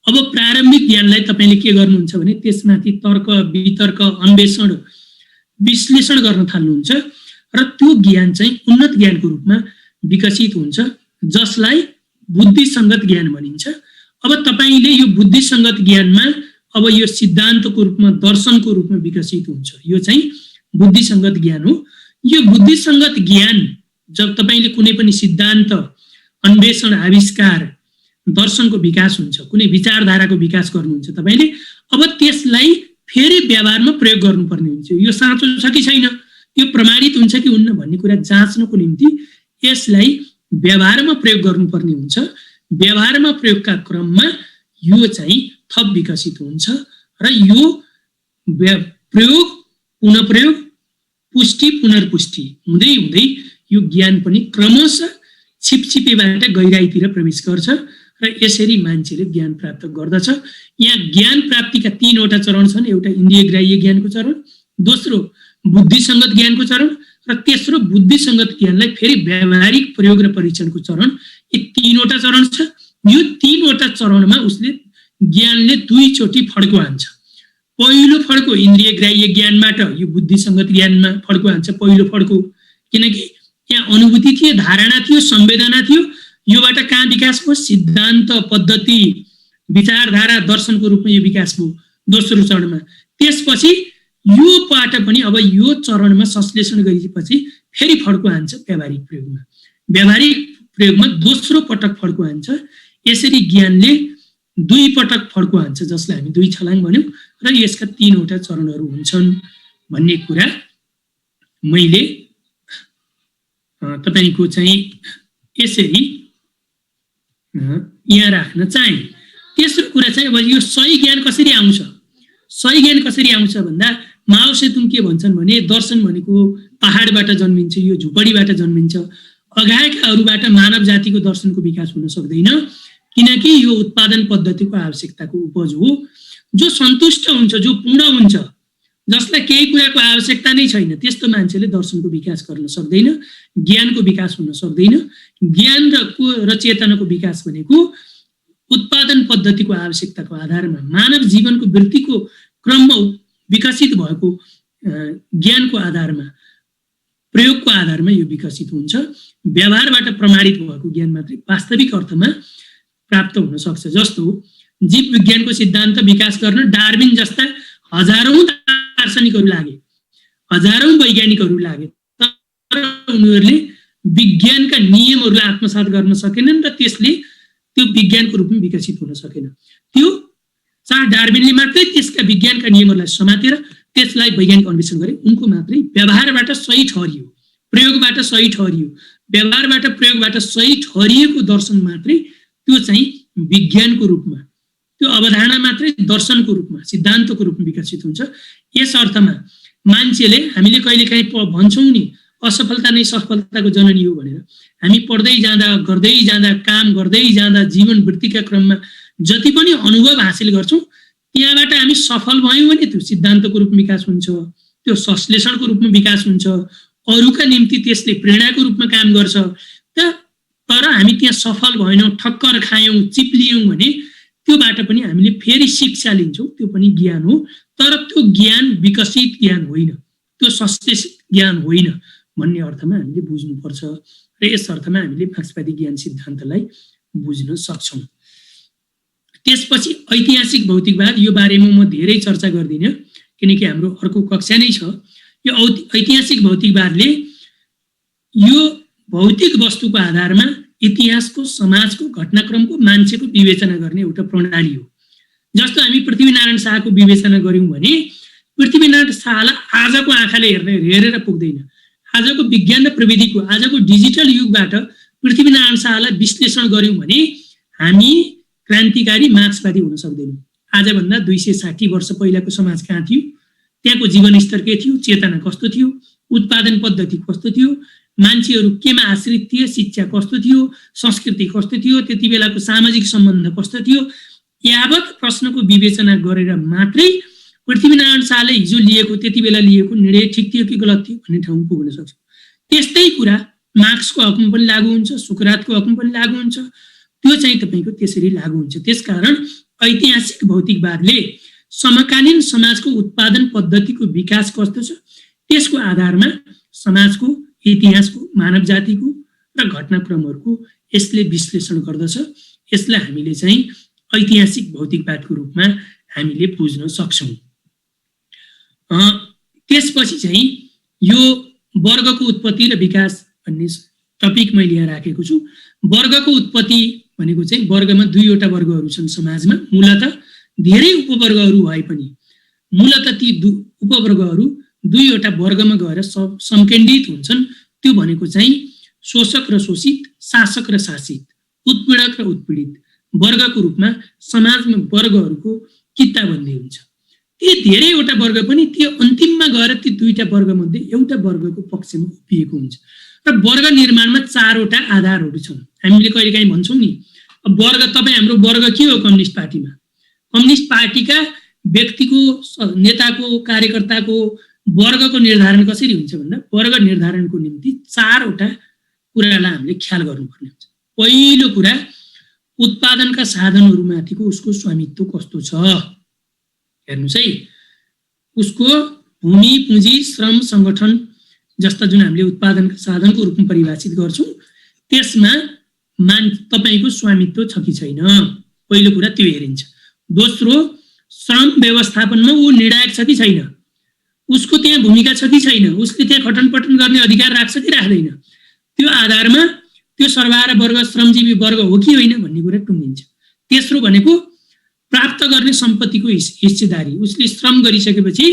अब प्रारम्भिक ज्ञानलाई तपाईले के गर्नुहुन्छ भने त्यसमाथि तर्क, वितर्क, अन्वेषण, विश्लेषण गर्न थाल्नुहुन्छ र त्यो ज्ञान चाहिँ उन्नत ज्ञानको रूपमा विकसित हुन्छ, जसलाई बुद्धिसङ्गत ज्ञान भनिन्छ। अब तपाईले यो बुद्धिसङ्गत ज्ञानमा अब यो सिद्धान्तको रूपमा, दर्शनको रूपमा विकसित हुन्छ। यो चाहिँ बुद्धिसङ्गत ज्ञान हो। यो बुद्धिसङ्गत ज्ञान जब तपाईले कुनै पनि सिद्धान्त, अन्वेषण, आविष्कार, दर्शनको विकास हुन्छ, कुनै विचारधाराको विकास गर्नुहुन्छ तपाईले, अब त्यसलाई फेरि व्यवहारमा प्रयोग गर्नुपर्ने हुन्छ। यो साँचो छ कि छैन, यो प्रमाणित हुन्छ कि हुन्न भन्ने कुरा जाँच्नको निम्ति यसलाई व्यवहारमा प्रयोग गर्नुपर्ने हुन्छ। व्यवहारमा प्रयोगका क्रममा यो चाहिँ थप विकसित हुन्छ र यो प्रयोग, पुनः प्रयोग, पुष्टि, पुनर्पुष्टि हुँदै हुँदै यो ज्ञान पनि क्रमशः छिपछिपेबाट गहिराइतिर प्रवेश गर्छ र यसरी मान्छेले ज्ञान प्राप्त गर्दछ। यहाँ ज्ञान प्राप्तिका 3वटा चरण छन्। एउटा इन्द्रिय ग्राह्य ज्ञानको चरण, दोस्रो बुद्धिसङ्गत ज्ञानको चरण र तेस्रो बुद्धिसङ्गत ज्ञानलाई फेरि व्यावहारिक प्रयोग र परीक्षणको चरण। यी 3वटा चरण छ। यो 3वटा चरणमा उसले ज्ञानले 2 चोटि फड्को हान्छ। पहिलो फड्को इन्द्रिय ग्राह्य ज्ञानबाट यो बुद्धिसङ्गत ज्ञानमा फड्को हान्छ। पहिलो फड्को, किनकि यहाँ अनुभूति थियो, धारणा थियो, संवेदना थियो। योबाट कहाँ विकास भयो? सिद्धान्त, पद्धति, विचारधारा, दर्शनको रूपमा यो विकास भयो दोस्रो चरणमा। त्यसपछि योबाट पनि अब यो चरणमा संश्लेषण गरेपछि फेरि फड्को हान्छ व्यावहारिक प्रयोगमा। व्यावहारिक प्रयोगमा दोस्रो पटक फड्को हान्छ। यसरी ज्ञानले 2 पटक फड्को हान्छ, जसलाई हामी 2 छलाङ भन्यौँ र यसका 3वटा चरणहरू हुन्छन् भन्ने कुरा मैले तपाईको चाहिँ यसरी यहाँ राख्न चाहे। तेस्रो कुरा चाहिँ अब यो सही ज्ञान कसरी आउँछ? सही ज्ञान कसरी आउँछ भन्दा माओ सेतुङ के भन्छन् भने दर्शन भनेको पहाडबाट जन्मिन्छ, यो झुपडीबाट जन्मिन्छ। अगाएकाहरूबाट मानव जातिको दर्शनको विकास हुन सक्दैन, किनकि यो उत्पादन पद्धतिको आवश्यकताको उपज हो। जो सन्तुष्ट हुन्छ, जो पूर्ण हुन्छ, जसलाई केही कुराको आवश्यकता नै छैन, त्यस्तो मान्छेले दर्शनको विकास गर्न सक्दैन, ज्ञानको विकास हुन सक्दैन। ज्ञान र चेतनाको विकास भनेको उत्पादन पद्धतिको आवश्यकताको आधारमा, मानव जीवनको वृत्तिको क्रममा विकसित भएको ज्ञानको आधारमा, प्रयोगको आधारमा यो विकसित हुन्छ। व्यवहारबाट प्रमाणित भएको ज्ञान मात्रै वास्तविक अर्थमा प्राप्त हुन सक्छ। जस्तो जीव विज्ञानको सिद्धान्त विकास गर्न डार्विन जस्ता हजारौं दार्शनिकहरू लागे, हजारौं वैज्ञानिकहरू लागे, तर उनीहरूले विज्ञानका नियमहरूलाई आत्मसात गर्न सकेनन् र त्यसले त्यो विज्ञानको रूपमा विकसित हुन सकेन। त्यो चार्ल्स डार्विनले मात्रै त्यसका विज्ञानका नियमहरूलाई समातेर त्यसलाई वैज्ञानिक अन्वेषण गरे। उनको मात्रै व्यवहारबाट सही ठहरियो, प्रयोगबाट सही ठहरियो, व्यवहारबाट प्रयोगबाट सही ठहरिएको दर्शन मात्रै त्यो चाहिँ विज्ञानको रूपमा, त्यो अवधारणा मात्रै दर्शनको रूपमा, सिद्धान्तको रूपमा विकसित हुन्छ। यस अर्थमा मान्छेले, हामीले कहिलेकाहीँ भन्छौँ नि असफलता नै सफलताको जननी हो भनेर। हामी पढ्दै जाँदा, गर्दै जाँदा, काम गर्दै जाँदा, जीवन वृत्तिका क्रममा जति पनि अनुभव हासिल गर्छौँ त्यहाँबाट हामी सफल भयौँ भने त्यो सिद्धान्तको रूपमा विकास हुन्छ, त्यो संश्लेषणको रूपमा विकास हुन्छ, अरूका निम्ति त्यसले प्रेरणाको रूपमा काम गर्छ। तर हामी त्यहाँ सफल भएनौँ, ठक्कर खायौँ, चिप्लियौँ भने त्योबाट पनि हामीले फेरि शिक्षा लिन्छौँ, त्यो पनि ज्ञान हो। तर त्यो ज्ञान विकसित ज्ञान होइन, त्यो संश्लेषित ज्ञान होइन भन्ने अर्थमा हामीले बुझ्नुपर्छ र यस अर्थमा हामीले मार्क्सवादी ज्ञान सिद्धान्तलाई बुझ्न सक्छौँ। त्यसपछि ऐतिहासिक भौतिकवाद, यो बारेमा म धेरै चर्चा गर्दिनँ किनकि हाम्रो अर्को कक्षा नै छ। यो ऐतिहासिक भौतिकवादले यो भौतिक वस्तुको आधारमा इतिहासको, समाजको, घटनाक्रमको, मान्छेको विवेचना गर्ने एउटा प्रणाली हो। जस्तो हामी पृथ्वीनारायण शाहको विवेचना गर्यौँ भने पृथ्वीनारायण शाहलाई आजको आँखाले हेरेर पुग्दैन। आजको विज्ञान र प्रविधिको आजको डिजिटल युगबाट पृथ्वीनारायण शाहलाई विश्लेषण गर्यौं भने हामी क्रान्तिकारी मार्क्सवादी हुन सक्दैनौँ। आजभन्दा 260 वर्ष पहिलाको समाज कहाँ थियो, त्यहाँको जीवनस्तर के थियो, चेतना कस्तो थियो, उत्पादन पद्धति कस्तो थियो, मान्छेहरू केमा आश्रित थिए, शिक्षा कस्तो थियो, संस्कृति कस्तो थियो, त्यति बेलाको सामाजिक सम्बन्ध कस्तो थियो, यावत प्रश्नको विवेचना गरेर मात्रै पृथ्वीनारायण शाहले हिजो लिएको त्यति बेला लिएको निर्णय ठिक थियो कि गलत थियो भन्ने ठाउँ पुग्न सक्छ। त्यस्तै कुरा मार्क्सको हकमा पनि लागू हुन्छ, सुकरातको हकमा पनि लागू हुन्छ, त्यो चाहिँ तपाईको त्यसरी लागू हुन्छ। त्यसकारण ऐतिहासिक भौतिकवादले समकालीन समाजको उत्पादन पद्धतिको विकास कस्तो छ त्यसको आधारमा समाजको, इतिहासको, मानव जातिको र घटनाक्रमहरूको यसले विश्लेषण गर्दछ। यसलाई हामीले चाहिँ ऐतिहासिक भौतिकवादको रूपमा हामीले बुझ्न सक्छौँ। त्यसपछि चाहिँ यो वर्गको उत्पत्ति र विकास भन्ने टपिक मैले यहाँ राखेको छु। वर्गको उत्पत्ति भनेको चाहिँ वर्गमा दुईवटा वर्गहरू छन् समाजमा। मूलत धेरै उपवर्गहरू भए पनि मूलत ती उपवर्गहरू दुईवटा वर्गमा गएर संकेन्द्रित हुन्छन्। त्यो भनेको चाहिँ शोषक र शोषित, शासक र शासित, उत्पीडक र उत्पीडित वर्गको रूपमा समाजमा वर्गहरूको कित्ताबन्दी हुन्छ। ती धेरैवटा वर्ग पनि त्यो अन्तिममा गएर ती दुईटा वर्गमध्ये एउटा वर्गको पक्षमा उभिएको हुन्छ। र वर्ग निर्माणमा चारवटा आधारहरू छन्। हामीले कहिलेकाहीँ भन्छौँ नि, वर्ग तपाईँ हाम्रो वर्ग के हो कम्युनिस्ट पार्टीमा? कम्युनिस्ट पार्टीका व्यक्तिको, नेताको, कार्यकर्ताको वर्गको निर्धारण कसरी हुन्छ भन्दा वर्ग निर्धारणको निम्ति चारवटा कुरालाई हामीले ख्याल गर्नुपर्ने हुन्छ। पहिलो कुरा, उत्पादनका साधनहरूमाथिको उसको स्वामित्व कस्तो छ। हेर्नुहोस् है, उसको भूमि, पुँजी, श्रम, सङ्गठन जस्ता जुन हामीले उत्पादनका साधनको रूपमा परिभाषित गर्छौँ त्यसमा तपाईको स्वामित्व छ कि छैन, पहिलो कुरा त्यो हेरिन्छ। दोस्रो, श्रम व्यवस्थापनमा ऊ निर्णायक छ कि छैन, उसको त्यहाँ भूमिका छ कि छैन, उसले त्यहाँ खटनपटन गर्ने अधिकार राख्छ कि राख्दैन, त्यो आधारमा त्यो सर्वहारा वर्ग, श्रमजीवी वर्ग हो कि होइन भन्ने कुरा टुङ्गिन्छ। तेस्रो भनेको प्राप्त गर्ने सम्पत्तिको हिस्सेदारी, उसले श्रम गरिसकेपछि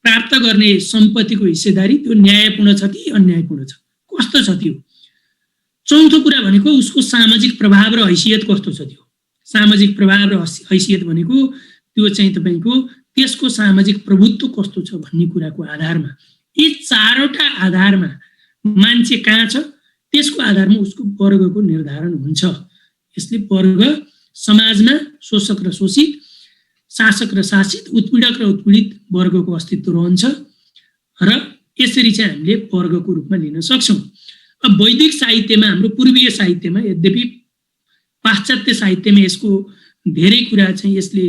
प्राप्त गर्ने सम्पत्तिको हिस्सेदारी त्यो न्यायपूर्ण छ कि अन्यायपूर्ण छ, कस्तो छ त्यो। चौथो कुरा भनेको उसको सामाजिक प्रभाव र हैसियत कस्तो छ। त्यो सामाजिक प्रभाव र हैसियत भनेको त्यो चाहिँ तपाईको त्यसको सामाजिक प्रभुत्व कस्तो छ भन्ने कुराको आधारमा, यी चारवटा आधारमा मान्छे कहाँ छ त्यसको आधारमा उसको वर्गको निर्धारण हुन्छ। यसले वर्ग समाजमा शोषक र शोषित, शासक र शासित, उत्पीडक र उत्पीडित वर्गको अस्तित्व रहन्छ र यसरी चाहिँ हामीले वर्गको रूपमा लिन सक्छौँ। अब वैदिक साहित्यमा, हाम्रो पूर्वीय साहित्यमा, यद्यपि पाश्चात्य साहित्यमा यसको धेरै कुरा चाहिँ यसले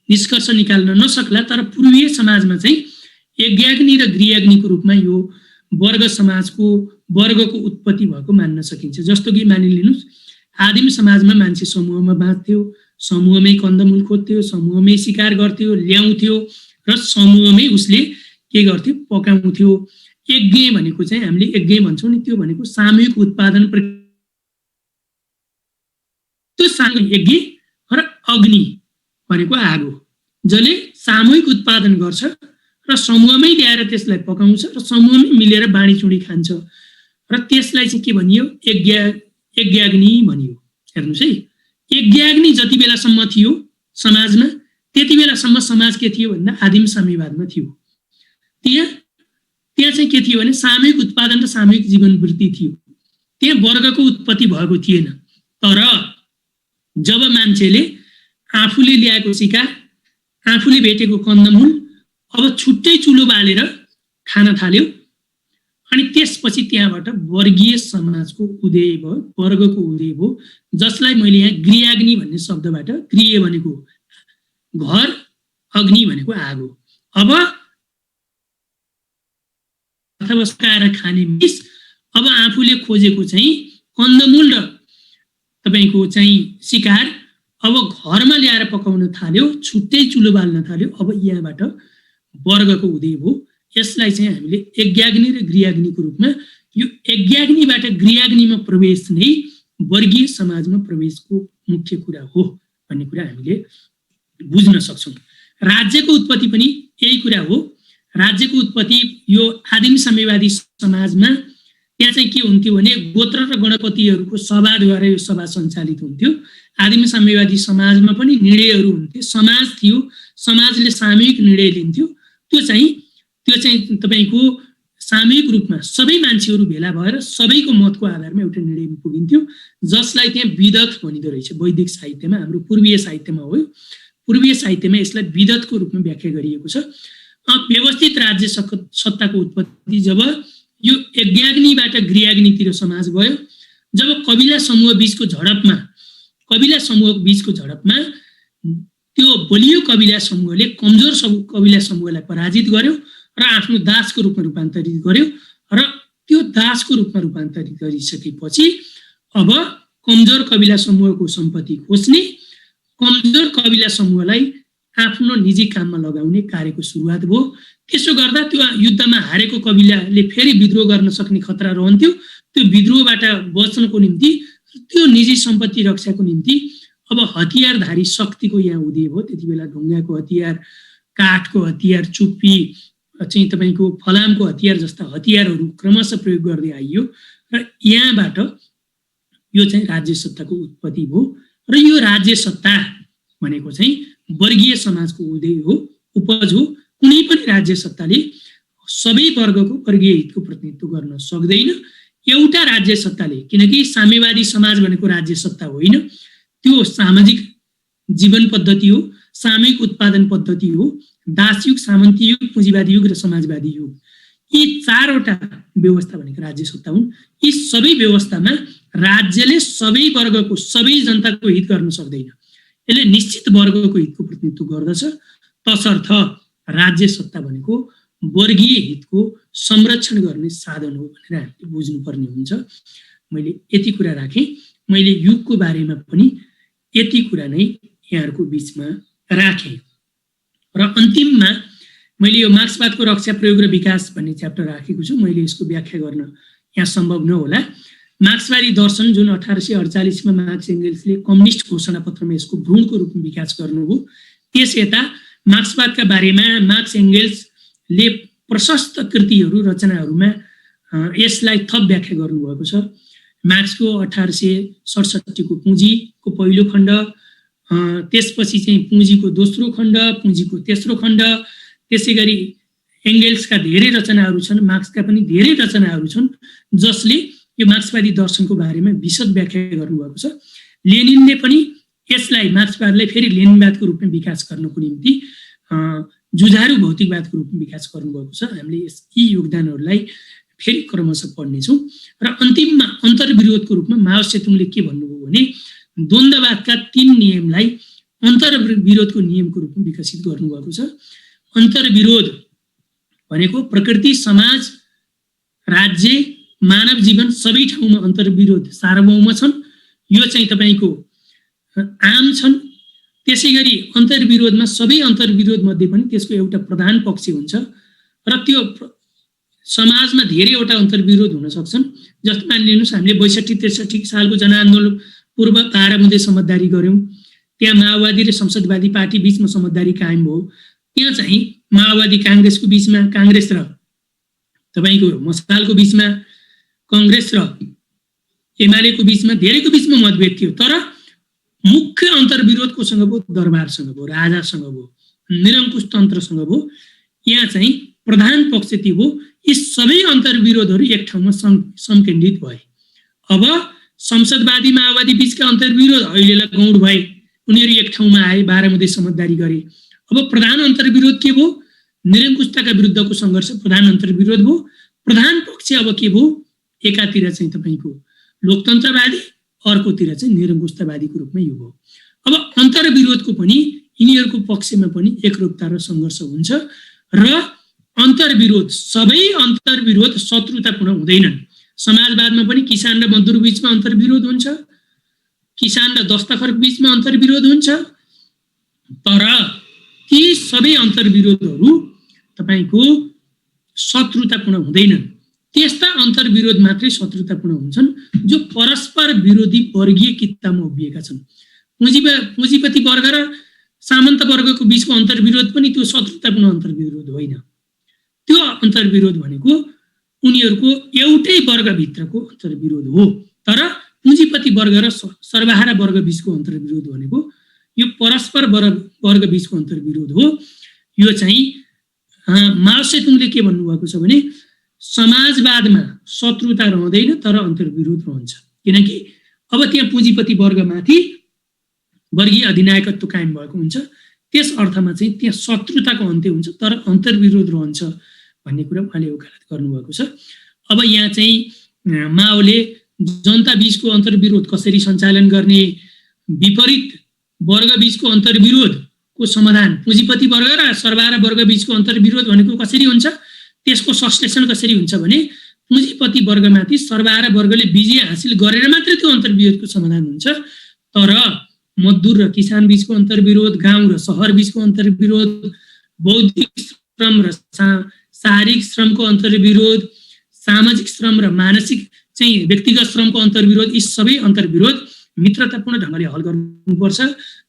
निष्कर्ष निकाल्न नसक्ला, तर पूर्वीय समाजमा चाहिँ यज्ञाग्नि र गृहाग्निको रूपमा यो वर्ग समाजको वर्गको उत्पत्ति भएको मान्न सकिन्छ। जस्तो कि मानिलिनुहोस्, आदिम समाजमा मान्छे समूहमा बाँच्थ्यो, समूहमै कन्दमूल खोज्थ्यो, समूहमै शिकार गर्थ्यो, ल्याउँथ्यो र समूहमै उसले के गर्थ्यो, पकाउँथ्यो। यज्ञ भनेको चाहिँ हामीले यज्ञ भन्छौँ नि, त्यो भनेको सामूहिक उत्पादन त्यो सामूहिक यज्ञ र अग्नि भनेको आगो, जसले सामूहिक उत्पादन गर्छ र समूहमै ल्याएर त्यसलाई पकाउँछ र समूहमै मिलेर बाँडीचुँडी खान्छ र त्यसलाई चाहिँ के भनियो, यज्ञाग्नि भनियो। हेर्नुहोस् है, यज्ञाग्नि जति बेलासम्म थियो समाजमा त्यति बेलासम्म समाज के थियो भन्दा आदिम साम्यवादमा थियो। त्यहाँ चाहिँ के थियो भने सामूहिक उत्पादन र सामूहिक जीवनवृत्ति थियो। त्यहाँ वर्गको उत्पत्ति भएको थिएन। तर जब मान्छेले आफूले ल्याएको शिकार, आफूले भेटेको कन्दमूल अब छुट्टै चुलो बालेर खान थाल्यो, अनि त्यसपछि त्यहाँबाट वर्गीय समाजको उदय भयो, वर्गको उदय भयो, जसलाई मैले यहाँ गृहाग्नि भन्ने शब्दबाट, गृह भनेको घर, अग्नि भनेको आगो, अब अथवा पकाएर खाने मिस, अब आफूले खोजेको चाहिँ कन्दमूल र तपाईको चाहिँ शिकार अब घरमा ल्याएर पकाउन थाल्यो, छुट्टै चुलो बाल्न थाल्यो। अब यहाँबाट वर्गको उदय भयो। यसलाई चाहिँ हामीले यज्ञाग्नि र गृहाग्निको रूपमा, यो यज्ञाग्निबाट गृहाग्निमा प्रवेश नै वर्गीय समाजमा प्रवेशको मुख्य कुरा हो भन्ने कुरा हामीले बुझ्न सक्छौँ। राज्यको उत्पत्ति पनि यही कुरा हो। राज्यको उत्पत्ति यो आदिम साम्यवादी समाजमा त्यहाँ चाहिँ के हुन्थ्यो भने गोत्र र गणपतिहरूको सभाद्वारा यो सभा सञ्चालित हुन्थ्यो। आदिम साम्यवादी समाजमा पनि निर्णयहरू हुन्थे, समाज थियो, समाजले सामूहिक निर्णय लिन्थ्यो। त्यो चाहिँ तपाईको सामूहिक रूपमा सबै मान्छेहरू भेला भएर सबैको मतको आधारमा एउटा निर्णयमा पुगिन्थ्यो, जसलाई त्यहाँ विदत भनिदो रहेछ वैदिक साहित्यमा। हाम्रो पूर्वीय साहित्यमा हो, पूर्वीय साहित्यमा यसलाई विदतको रूपमा व्याख्या गरिएको छ। व्यवस्थित राज्य सत्ताको उत्पत्ति जब यो यज्ञाग्निबाट गृहाग्नितिर समाज गयो, जब कबिला समूह बीचको झडपमा त्यो बलियो कबिला समूहले कमजोर कबिला समूहलाई पराजित गर्यो र आफ्नो दासको रूपमा रूपान्तरित गर्यो र त्यो दासको रूपमा रूपान्तरित गरिसकेपछि अब कमजोर कबिला समूहको सम्पत्ति खोज्ने, कमजोर कबिला समूहलाई आफ्नो निजी काममा लगाउने कार्यको सुरुवात भयो। त्यसो गर्दा त्यो युद्धमा हारेको कबिलाले फेरि विद्रोह गर्न सक्ने खतरा रहन्थ्यो। त्यो विद्रोहबाट बच्नको निम्ति, त्यो निजी सम्पत्ति रक्षाको निम्ति अब हतियारधारी शक्तिको यहाँ उदय भयो। त्यति बेला ढुङ्गाको हतियार, काठको हतियार, चुप्पी चाहिँ तपाईको फलामको हतियार जस्ता हतियारहरू क्रमशः प्रयोग गर्दै आइयो र यहाँबाट यो चाहिँ राज्य सत्ताको उत्पत्ति भयो। र यो राज्य सत्ता भनेको चाहिँ वर्गीय समाजको उदय हो, उपज हो। कुनै पनि राज्य सत्ताले सबै वर्गको वर्गीय हितको प्रतिनिधित्व गर्न सक्दैन। एउटा राज्य सत्ताले, किनकि साम्यवादी समाज भनेको राज्य सत्ता होइन, त्यो सामाजिक जीवन पद्धति हो, सामूहिक उत्पादन पद्धति हो, दासयुग, सामन्ती युग, पुँजीवादी युग र समाजवादी युग। यी चारवटा व्यवस्था भनेको राज्य सत्ता हुन्। यी सबै व्यवस्थामा राज्यले सबै वर्गको, सबै जनताको हित गर्न सक्दैन, यसले निश्चित वर्गको हितको प्रतिनिधित्व गर्दछ। तसर्थ राज्य सत्ता भनेको वर्गीय हितको संरक्षण गर्ने साधन हो भनेर हामीले बुझ्नुपर्ने हुन्छ। मैले यति कुरा राखेँ। मैले युगको बारेमा पनि यति कुरा नै यहाँहरूको बीचमा राखेँ। र अन्तिममा मैले यो मार्क्सवादको रक्षा, प्रयोग र विकास भन्ने च्याप्टर राखेको छु। मैले यसको व्याख्या गर्न यहाँ सम्भव नहोला। मार्क्सवादी दर्शन जुन 1848 मा मार्क्स एङ्गेल्सले कम्युनिस्ट घोषणापत्रमा यसको भ्रूणको रूपमा विकास गर्नुभयो, त्यस यता मार्क्सवादका बारेमा मार्क्स एङ्गेल्सले प्रशस्त कृतिहरू, रचनाहरूमा यसलाई थप व्याख्या गर्नुभएको छ। मार्क्सको 1867 को पुँजीको पहिलो खण्ड, त्यसपछि चाहिँ पुँजीको दोस्रो खण्ड, पुँजीको तेस्रो खण्ड, त्यसै गरी एङ्गेल्सका धेरै रचनाहरू छन्, मार्क्सका पनि धेरै रचनाहरू छन्, जसले यो मार्क्सवादी दर्शनको बारेमा विशद व्याख्या गर्नुभएको छ। लेनिनले पनि यसलाई, मार्क्सवादलाई फेरि लेनिनवादको रूपमा विकास गर्नको निम्ति जुझारु भौतिकवादको रूपमा विकास गर्नुभएको छ। हामीले यी योगदानहरूलाई फेरि क्रमशः पढ्नेछौँ। र अन्तिममा अन्तर्विरोधको रूपमा माओ सेतुङले के भन्नुभयो भने द्वन्द्ववादका 3 नियमलाई अन्तर्विरोधको नियमको रूपमा विकसित गर्नुभएको छ। अन्तर्विरोध भनेको प्रकृति, समाज, राज्य, मानव जीवन सबै ठाउँमा अन्तर्विरोध सार्वभौम छन्। यो चाहिँ तपाईको आम छन्। त्यसै गरी अन्तर्विरोधमा सबै अन्तर्विरोध मध्ये पनि त्यसको एउटा प्रधान पक्ष हुन्छ र त्यो समाजमा धेरैवटा अन्तर्विरोध हुन सक्छन्। जस्तो मानिलिनुहोस्, हामीले 62-63 सालको जनआन्दोलन पूर्व बाह्रमुदे समझदारी गर्यौं। त्यहाँ माओवादी र संसदवादी पार्टी बीचमा समझदारी कायम भयो। त्यहाँ चाहिँ माओवादी कांग्रेसको बीचमा, कांग्रेस र तपाईको मसालको बीचमा, कांग्रेस र एमालेको बीचमा, धेरैको बीचमा मतभेद थियो। तर मुख्य अन्तर्विरोध कोसँग भयो? दरबारसँग भयो, राजासँग भयो, निरङ्कुश तन्त्रसँग भयो। यहाँ चाहिँ प्रधान पक्ष त्यो हो। यी सबै अन्तर्विरोधहरू एक ठाउँमा संकेन्द्रित भए। अब संसदवादी माओवादी बीचका अन्तर्विरोध अहिलेलाई गौड भए, उनीहरू एक ठाउँमा आए, बाह्रमुदे समझदारी गरे। अब प्रधान अन्तर्विरोध के भयो? निरङ्कुशताका विरुद्धको सङ्घर्ष प्रधान अन्तर्विरोध भयो। प्रधान पक्ष अब के भयो? एकातिर चाहिँ तपाईको लोकतन्त्रवादी, अर्कोतिर चाहिँ निरङ्कुशतावादीको रूपमा यो भयो। अब अन्तर्विरोधको पनि यिनीहरूको पक्षमा पनि एकरूपता र सङ्घर्ष हुन्छ र अन्तर्विरोध, सबै अन्तर्विरोध शत्रुतापूर्ण हुँदैनन्। समाजवादमा पनि किसान र मजदुर बीचमा अन्तर्विरोध हुन्छ, किसान र दस्तखर बीचमा अन्तर्विरोध हुन्छ। तर ती सबै अन्तर्विरोधहरू तपाईको शत्रुतापूर्ण हुँदैनन्। त्यस्ता अन्तर्विरोध मात्रै शत्रुतापूर्ण हुन्छन् जो परस्पर विरोधी वर्गीय कित्तामा उभिएका छन्। पुँजीपति वर्ग र सामन्त वर्गको बीचको अन्तर्विरोध पनि त्यो शत्रुतापूर्ण अन्तर्विरोध होइन। त्यो अन्तर्विरोध भनेको उनीहरूको एउटै वर्गभित्रको अन्तर्विरोध हो। तर पुँजीपति वर्ग र सर्वहारा वर्ग बीचको अन्तर्विरोध भनेको यो परस्पर वर्ग बीचको अन्तर्विरोध हो। यो चाहिँ माओ सेतुङले के भन्नुभएको छ भने समाजवादमा शत्रुता रहँदैन तर अन्तर्विरोध रहन्छ, किनकि अब त्यहाँ पुँजीपति वर्गमाथि वर्गीय अधिनायकत्व कायम भएको हुन्छ। त्यस अर्थमा चाहिँ त्यहाँ शत्रुताको अन्त्य हुन्छ तर अन्तर्विरोध रहन्छ भन्ने कुरा उहाँले वकालत गर्नुभएको छ। अब यहाँ चाहिँ माओले जनता बीचको अन्तर्विरोध कसरी सञ्चालन गर्ने, विपरीत वर्ग बीचको अन्तर्विरोधको समाधान, पुँजीपति वर्ग र सर्वहारा वर्ग बीचको अन्तर्विरोध भनेको कसरी हुन्छ, त्यसको संश्लेषण कसरी हुन्छ भने पुँजीपति वर्गमाथि सर्वहारा वर्गले विजय हासिल गरेर मात्रै त्यो अन्तर्विरोधको समाधान हुन्छ। तर मजदुर र किसान बीचको अन्तर्विरोध, गाउँ र सहर बीचको अन्तर्विरोध, बौद्धिक श्रम र शारीरिक श्रमको अन्तर्विरोध, सामाजिक श्रम र मानसिक चाहिँ व्यक्तिगत श्रमको अन्तर्विरोध, यी सबै अन्तर्विरोध मित्रतापूर्ण ढङ्गले हल गर्नुपर्छ।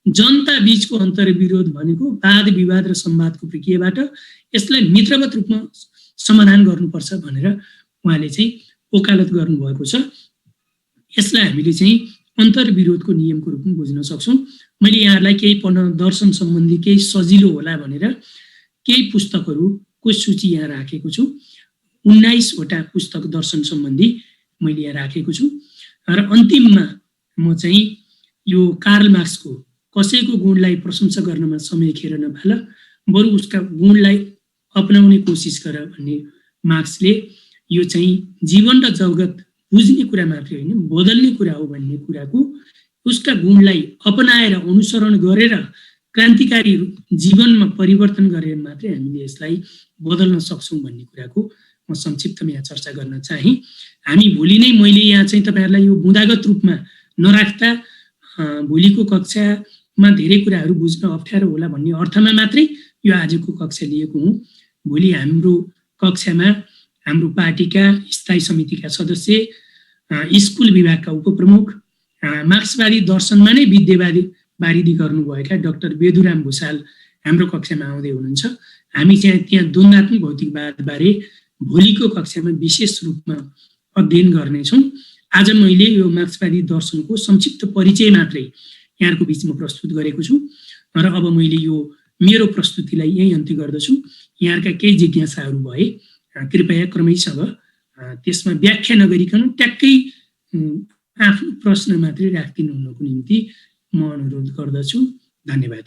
जनता बीचको अन्तर्विरोध भनेको वाद विवाद र संवादको प्रक्रियाबाट यसलाई मित्रवत रूपमा समाधान गर्नुपर्छ भनेर उहाँले चाहिँ वकालत गर्नुभएको छ। यसलाई हामीले चाहिँ अन्तर्विरोधको नियमको रूपमा बुझ्न सक्छौँ। मैले यहाँहरूलाई केही पढ्न दर्शन सम्बन्धी केही सजिलो होला भनेर केही पुस्तकहरूको सूची यहाँ राखेको छु। 19 वटा पुस्तक दर्शन सम्बन्धी मैले यहाँ राखेको छु र अन्तिममा म चाहिँ यो कार्ल मार्क्सको कसैको गुणलाई प्रशंसा गर्नमा समय खेर नफाल, बरु उसका गुणलाई अपनाउने कोसिस गर भन्ने मार्क्सले यो चाहिँ जीवन र जगत बुझ्ने कुरा मात्रै होइन बदल्ने कुरा हो भन्ने कुराको उसका गुणलाई अपनाएर अनुसरण गरेर क्रान्तिकारी जीवनमा परिवर्तन गरेर मात्रै हामीले यसलाई बदल्न सक्छौँ भन्ने कुराको म संक्षिप्तमा यहाँ चर्चा गर्न चाहे। हामी भोलि नै मैले यहाँ चाहिँ तपाईहरुलाई यो बुँदागत रूपमा नराख्दा भोलिको कक्षामा धेरै कुराहरू बुझ्न अप्ठ्यारो होला भन्ने अर्थमा मात्रै यो आजको कक्षा लिएको हुँ। भोलि हाम्रो कक्षामा हाम्रो पार्टीका स्थायी समितिका सदस्य, स्कुल विभागका उपप्रमुख, मार्क्सवादी दर्शनमा नै विद्यावारिधि गर्नुभएका डाक्टर बेदुराम भुषाल हाम्रो कक्षामा आउँदै हुनुहुन्छ। हामी चाहिँ त्यहाँ द्वन्द्वात्मक भौतिकवाद बारे भोलिको कक्षामा विशेष रूपमा अध्ययन गर्नेछौँ। आज मैले यो मार्क्सवादी दर्शनको संक्षिप्त परिचय मात्रै यहाँको बीचमा प्रस्तुत गरेको छु र अब मैले यो मेरो प्रस्तुतिलाई यही अन्त्य गर्दछु। यहाँका केही जिज्ञासाहरू भए कृपया क्रमैसँग त्यसमा व्याख्या नगरिकन ट्याक्कै आफ्नो प्रश्न मात्रै राखिदिनु हुनको निम्ति म अनुरोध गर्दछु। धन्यवाद।